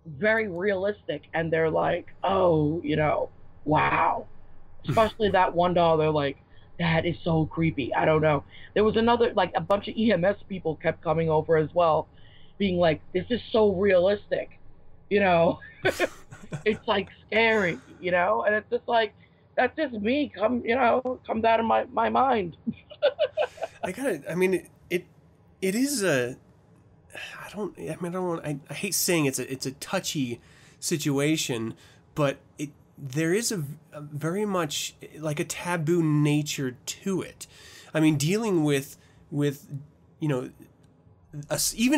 very realistic, and they're like, oh, wow. Especially that one doll, they're like, that is so creepy. I don't know. There was another, like, a bunch of EMS people kept coming over as well, being like, this is so realistic, it's like scary, and it's just like, that's just me, comes out of my mind. I mean, it is a, I don't want, I hate saying it's a touchy situation, but there is a very much like a taboo nature to it. I mean, dealing with even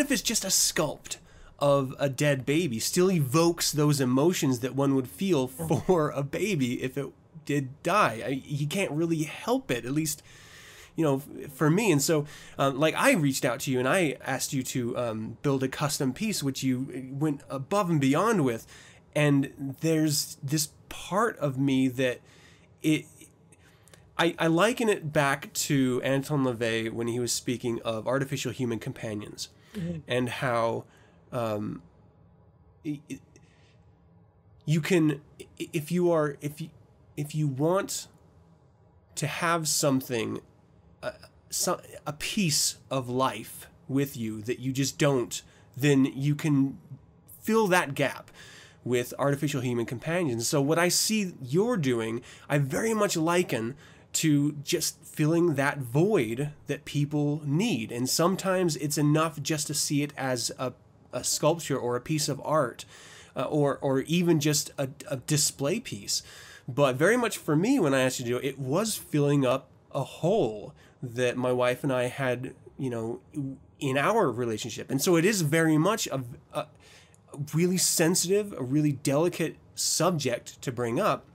if it's just a sculpt of a dead baby, still evokes those emotions that one would feel for a baby if it did die. You can't really help it, at least, for me. And so, like, I reached out to you and I asked you to build a custom piece, which you went above and beyond with. And there's this part of me that I liken it back to Anton LaVey when he was speaking of artificial human companions, and how you can, if you want to have something, a piece of life with you that you just don't, then you can fill that gap with artificial human companions. So what I see you're doing, I very much liken to just filling that void that people need. And sometimes it's enough just to see it as a sculpture or a piece of art, or even just a display piece. But very much for me, when I asked you to do it, it was filling up a hole that my wife and I had, in our relationship. And so it is very much a really sensitive, a really delicate subject to bring up,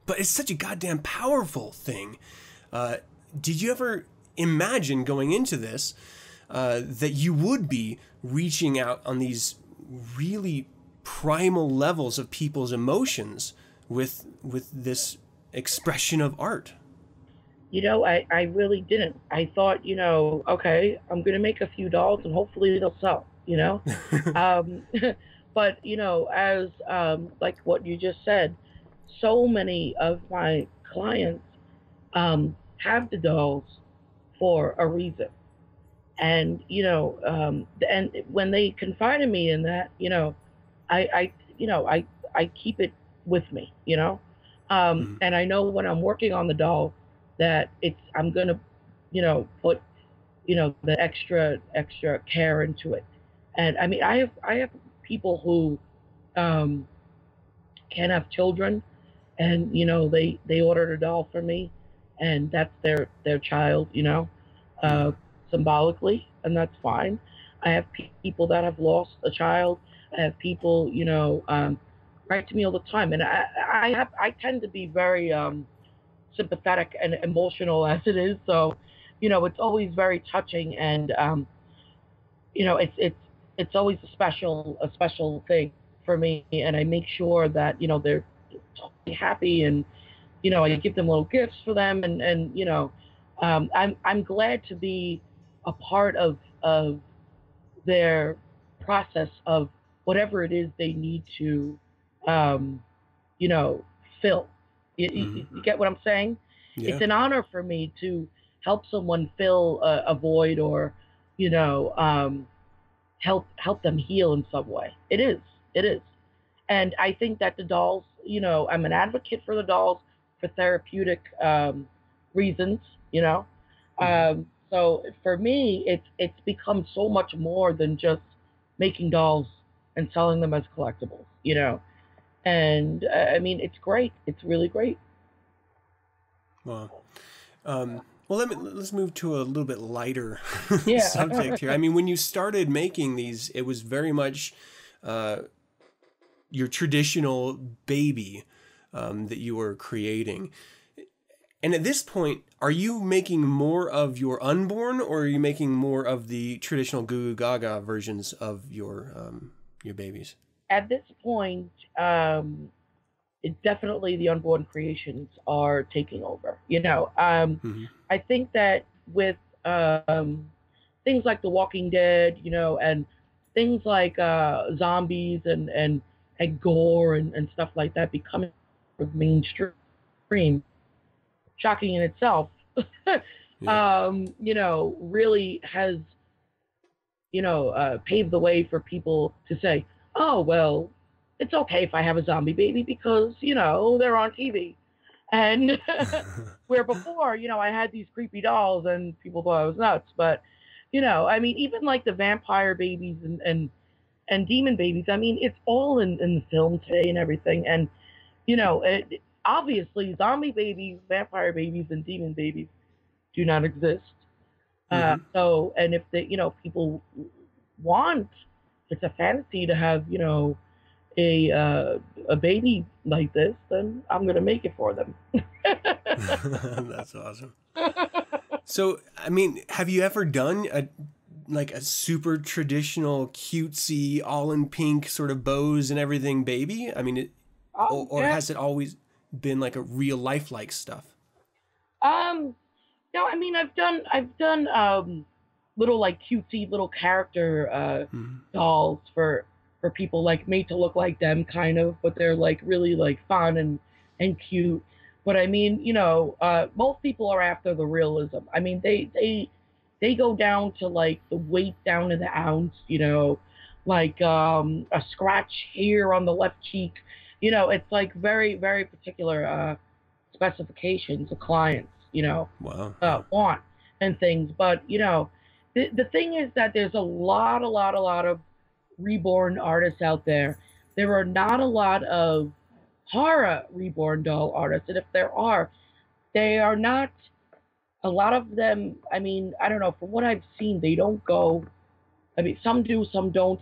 but it's such a goddamn powerful thing. Did you ever imagine going into this that you would be reaching out on these really primal levels of people's emotions with this expression of art? I really didn't. I thought, okay, I'm going to make a few dolls and hopefully they'll sell. But as like what you just said, so many of my clients have the dolls for a reason, and and when they confide in me in that, I keep it with me, and I know when I'm working on the doll that I'm gonna put the extra care into it. And I mean, I have people who can have children, and they ordered a doll for me, and that's their child, symbolically, and that's fine. I have people that have lost a child. I have people, write to me all the time, and I tend to be very sympathetic and emotional as it is, so it's always very touching, and it's always a special thing for me, and I make sure that they're totally happy, and I give them little gifts for them, and I'm glad to be a part of their process of whatever it is they need to fill. You get what I'm saying? Yeah. It's an honor for me to help someone fill a void, or help them heal in some way. It is. And I think that the dolls, I'm an advocate for the dolls for therapeutic reasons, so for me, it's become so much more than just making dolls and selling them as collectibles, and I mean, it's great. It's really great. Wow. Well, let's move to a little bit lighter subject here. I mean, when you started making these, it was very much your traditional baby that you were creating. And at this point, are you making more of your Unborn, or are you making more of the traditional Goo Goo Gaga versions of your babies? At this point, it definitely the unborn creations are taking over. I think that with things like The Walking Dead, and things like zombies and gore and stuff like that becoming mainstream, shocking in itself, really has, paved the way for people to say, oh, well, it's okay if I have a zombie baby because, they're on TV. And where before, I had these creepy dolls and people thought I was nuts. But, even like the vampire babies and demon babies, it's all in the film today and everything. And, obviously zombie babies, vampire babies, and demon babies do not exist. So, and if people want, it's a fantasy to have, a baby like this, then I'm gonna make it for them. That's awesome. So, have you ever done a super traditional, cutesy, all in pink sort of bows and everything baby? Or has it always been like a real lifelike stuff? No, I've done little like cutesy little character dolls for people like made to look like them kind of, but they're like really like fun and cute. But most people are after the realism. They go down to like the weight down to the ounce, like a scratch here on the left cheek. It's like very, very particular specifications the clients, wow. want and things. But, the thing is that there's a lot of reborn artists out there. There are not a lot of horror reborn doll artists. And if there are, they are not, a lot of them, I don't know, from what I've seen, they don't go, some do, some don't.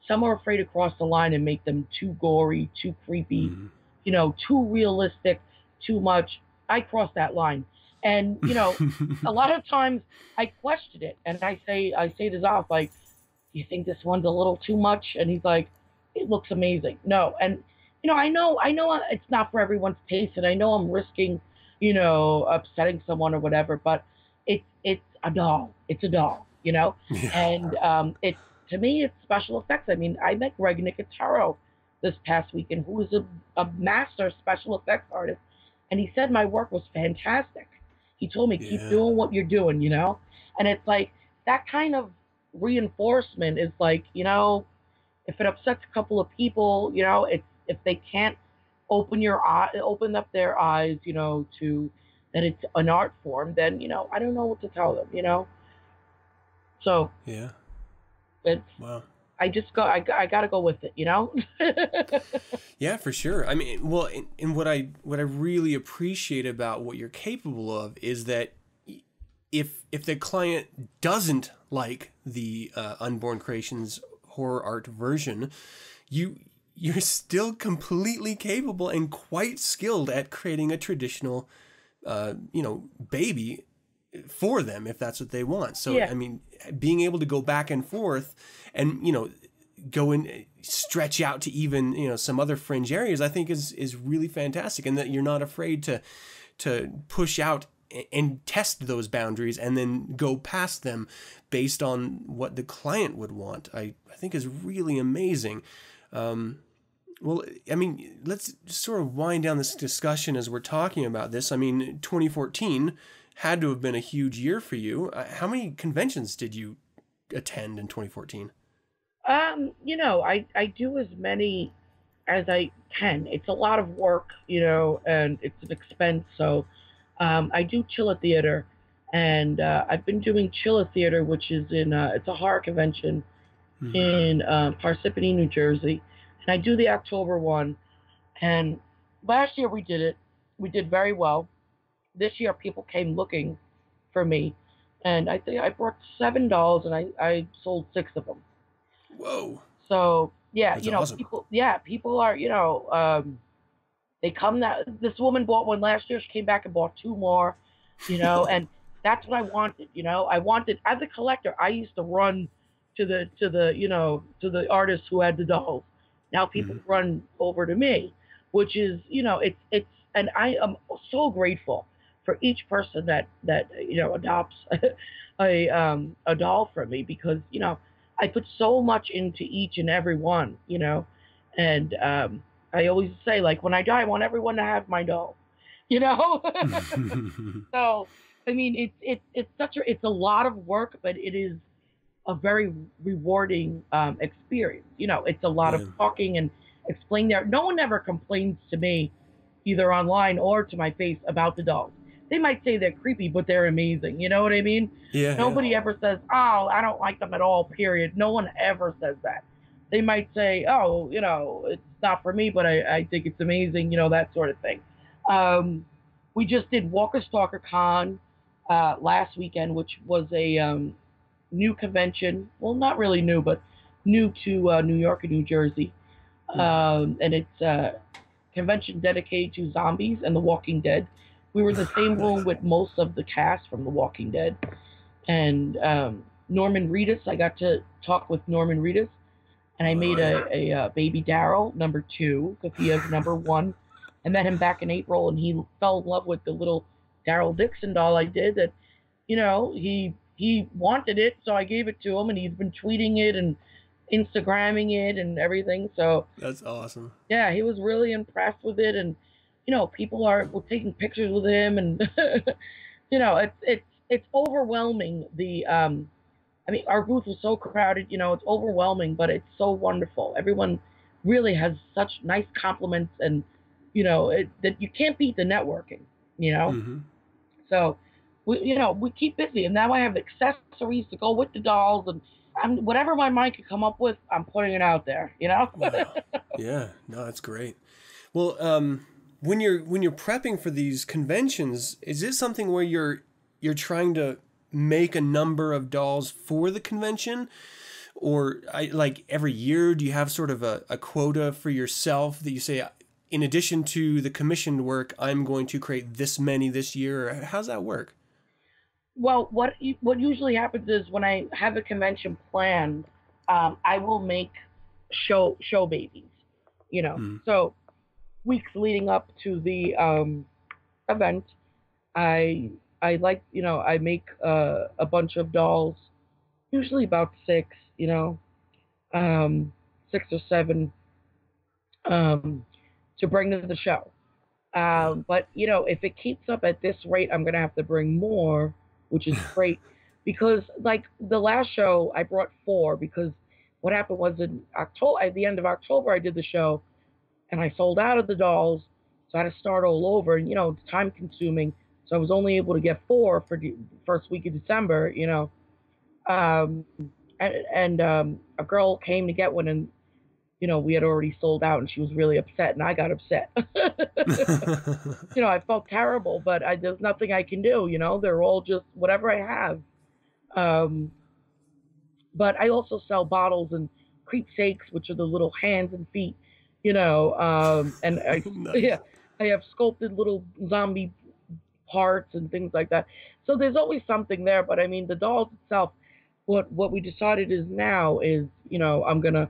Some are afraid to cross the line and make them too gory, too creepy, too realistic, too much. I cross that line. And, a lot of times I question it and I say to Zolf, like, do you think this one's a little too much? And he's like, it looks amazing. No. And, I know it's not for everyone's taste, and I know I'm risking, upsetting someone or whatever, but it's a doll. It's a doll, Yeah. And to me, it's special effects. I met Greg Nicotero this past weekend, who is a master special effects artist, and he said my work was fantastic. He told me, keep doing what you're doing, And it's like, that kind of reinforcement is like, if it upsets a couple of people, if they can't open up their eyes, to that it's an art form, then, I don't know what to tell them, So yeah. It's, wow. I got to go with it, Yeah, for sure. Well, and what I really appreciate about what you're capable of is that if the client doesn't like the Unborn Creations horror art version, you're still completely capable and quite skilled at creating a traditional, baby for them if that's what they want. So, yeah. Being able to go back and forth and, go and stretch out to even, some other fringe areas, I think is really fantastic. And that you're not afraid to push out and test those boundaries and then go past them based on what the client would want, I think is really amazing. Well, let's sort of wind down this discussion as we're talking about this. 2014 had to have been a huge year for you. How many conventions did you attend in 2014? I do as many as I can. It's a lot of work, and it's an expense. So, I do Chilla Theater, and I've been doing Chilla Theater, which is it's a horror convention in Parsippany, New Jersey. And I do the October one. And last year we did it. We did very well. This year people came looking for me. And I think I brought 7 dolls and I sold 6 of them. Whoa. So, yeah, That's awesome. people are, they come this woman bought one last year. She came back and bought 2 more, and that's what I wanted, I wanted, as a collector, I used to run to the artists who had the dolls. Now people run over to me, which is, it's, and I am so grateful for each person that adopts a doll from me, because I put so much into each and every one, and I always say, like, when I die, I want everyone to have my doll, So, I mean, it's a lot of work, but it is a very rewarding experience. It's a lot of talking and explaining there. No one ever complains to me, either online or to my face, about the dolls. They might say they're creepy, but they're amazing. You know what I mean? Yeah. Nobody ever says, oh, I don't like them at all, period. No one ever says that. They might say, oh, it's not for me, but I think it's amazing, that sort of thing. We just did Walker Stalker Con last weekend, which was a new convention. Well, not really new, but new to New York and New Jersey. And it's a convention dedicated to zombies and The Walking Dead. We were in the same room with most of the cast from The Walking Dead. And Norman Reedus, I got to talk with Norman Reedus. And I made a baby Daryl, number 2, because he has number 1. I met him back in April, and he fell in love with the little Daryl Dixon doll I did. That, he wanted it, so I gave it to him, and he's been tweeting it and Instagramming it and everything. So that's awesome. Yeah, he was really impressed with it, and people were taking pictures with him, and it's overwhelming. Our booth was so crowded, it's overwhelming, but it's so wonderful. Everyone really has such nice compliments, and that you can't beat the networking, So we keep busy, and now I have accessories to go with the dolls, and whatever my mind can come up with, I'm putting it out there, Wow. Yeah, no, that's great. Well, when you're prepping for these conventions, is this something where you're trying to make a number of dolls for the convention, or like every year, do you have sort of a quota for yourself that you say, in addition to the commissioned work, I'm going to create this many this year? How's that work? Well, what usually happens is, when I have a convention planned, I will make show babies, So weeks leading up to the event, I make a bunch of dolls, usually about 6, 6 or 7, to bring to the show. But if it keeps up at this rate, I'm gonna have to bring more, which is great, because like the last show I brought 4, because what happened was, in October, at the end of October, I did the show, and I sold out of the dolls, so I had to start all over, and it's time consuming. So I was only able to get 4 for the first week of December, and a girl came to get one, and we had already sold out, and she was really upset, and I got upset. I felt terrible, but there's nothing I can do. They're all just whatever I have. But I also sell bottles and creepsakes, which are the little hands and feet, and Nice. I have sculpted little zombie parts and things like that. So there's always something there. But I mean, the dolls itself, what we decided is now is, I'm gonna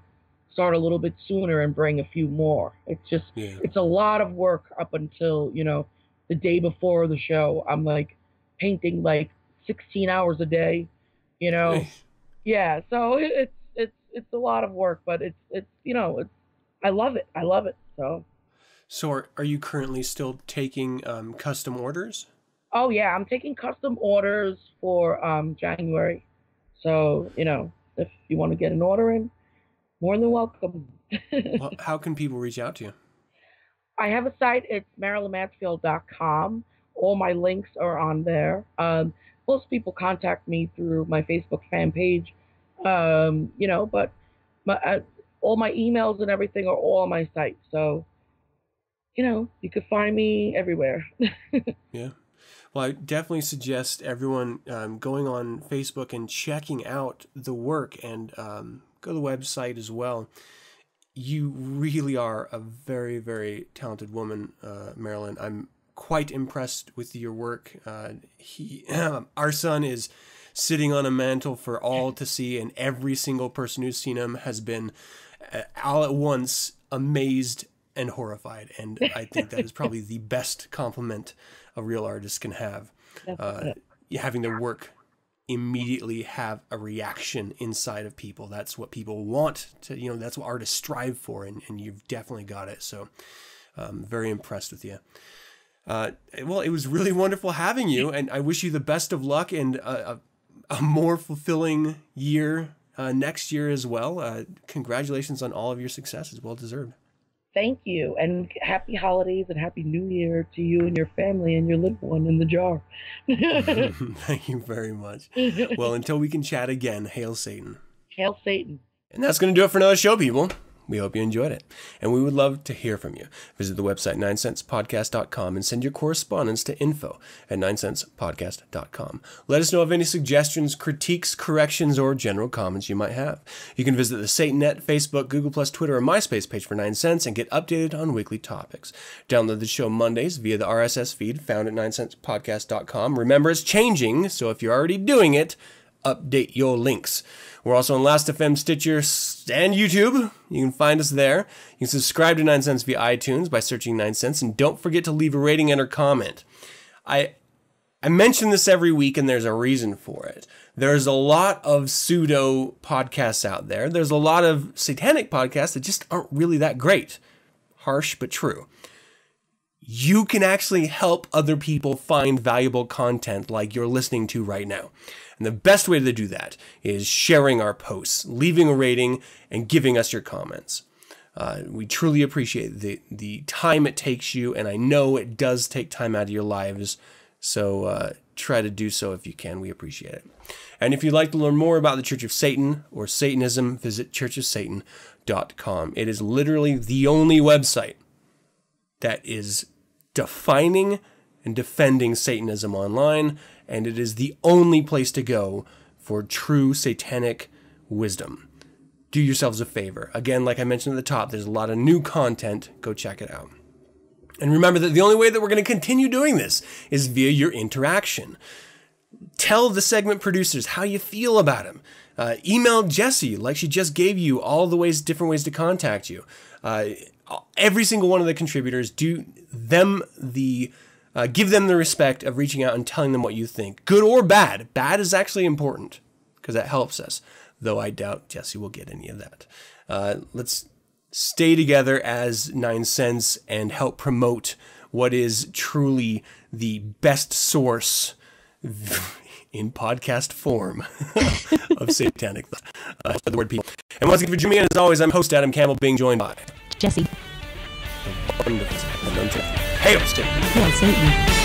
start a little bit sooner and bring a few more. It's just, It's a lot of work up until, the day before the show. I'm like painting like 16 hours a day, Nice. Yeah. So it's a lot of work, but it's I love it. I love it. So are you currently still taking custom orders? Oh yeah, I'm taking custom orders for January. So, if you want to get an order in, more than welcome. Well, how can people reach out to you? I have a site. It's MarilynMansfield.com. All my links are on there. Most people contact me through my Facebook fan page, but all my emails and everything are all on my site. So, you could find me everywhere. Yeah. Well, I definitely suggest everyone going on Facebook and checking out the work, and go to the website as well. You really are a very, very talented woman, Marilyn. I'm quite impressed with your work. Our son is sitting on a mantle for all to see, and every single person who's seen him has been all at once amazed and horrified. And I think that is probably the best compliment a real artist can have. Having their work immediately have a reaction inside of people. That's what people want to, that's what artists strive for. And you've definitely got it. So I'm very impressed with you. Well, it was really wonderful having you, and I wish you the best of luck and a more fulfilling year next year as well. Congratulations on all of your successes. Well deserved. Thank you, and happy holidays and happy new year to you and your family and your little one in the jar. Thank you very much. Well, until we can chat again, hail Satan. Hail Satan. And that's going to do it for another show, people. We hope you enjoyed it, and we would love to hear from you. Visit the website 9sensepodcast.com and send your correspondence to info@9sensepodcast.com. Let us know of any suggestions, critiques, corrections, or general comments you might have. You can visit the SatanNet, Facebook, Google+, Twitter, or MySpace page for 9 Cents and get updated on weekly topics. Download the show Mondays via the RSS feed found at 9sensepodcast.com. Remember, it's changing, so if you're already doing it, update your links. We're also on Last.fm, Stitcher, and YouTube. You can find us there. You can subscribe to 9 Cents via iTunes by searching 9 Cents, and don't forget to leave a rating and or comment. I mention this every week, and there's a reason for it. There's a lot of pseudo podcasts out there. There's a lot of satanic podcasts that just aren't really that great. Harsh, but true. You can actually help other people find valuable content like you're listening to right now. And the best way to do that is sharing our posts, leaving a rating, and giving us your comments. We truly appreciate the time it takes you, and I know it does take time out of your lives, so try to do so if you can. We appreciate it. And if you'd like to learn more about the Church of Satan or Satanism, visit churchofsatan.com. It is literally the only website that is defining and defending Satanism online, and it is the only place to go for true satanic wisdom. Do yourselves a favor. Again, like I mentioned at the top, there's a lot of new content. Go check it out. And remember that the only way that we're going to continue doing this is via your interaction. Tell the segment producers how you feel about them. Email Jessie, like she just gave you all the different ways to contact you. Every single one of the contributors, give them the respect of reaching out and telling them what you think. Good or bad. Bad is actually important because that helps us, though I doubt Jessie will get any of that. Let's stay together as 9 Cents and help promote what is truly the best source in podcast form of satanic thought. The word people. And once again, for Jimmy, and as always, I'm host Adam Campbell, being joined by Jessie. Wonderful. Hail Satan. Hail Satan.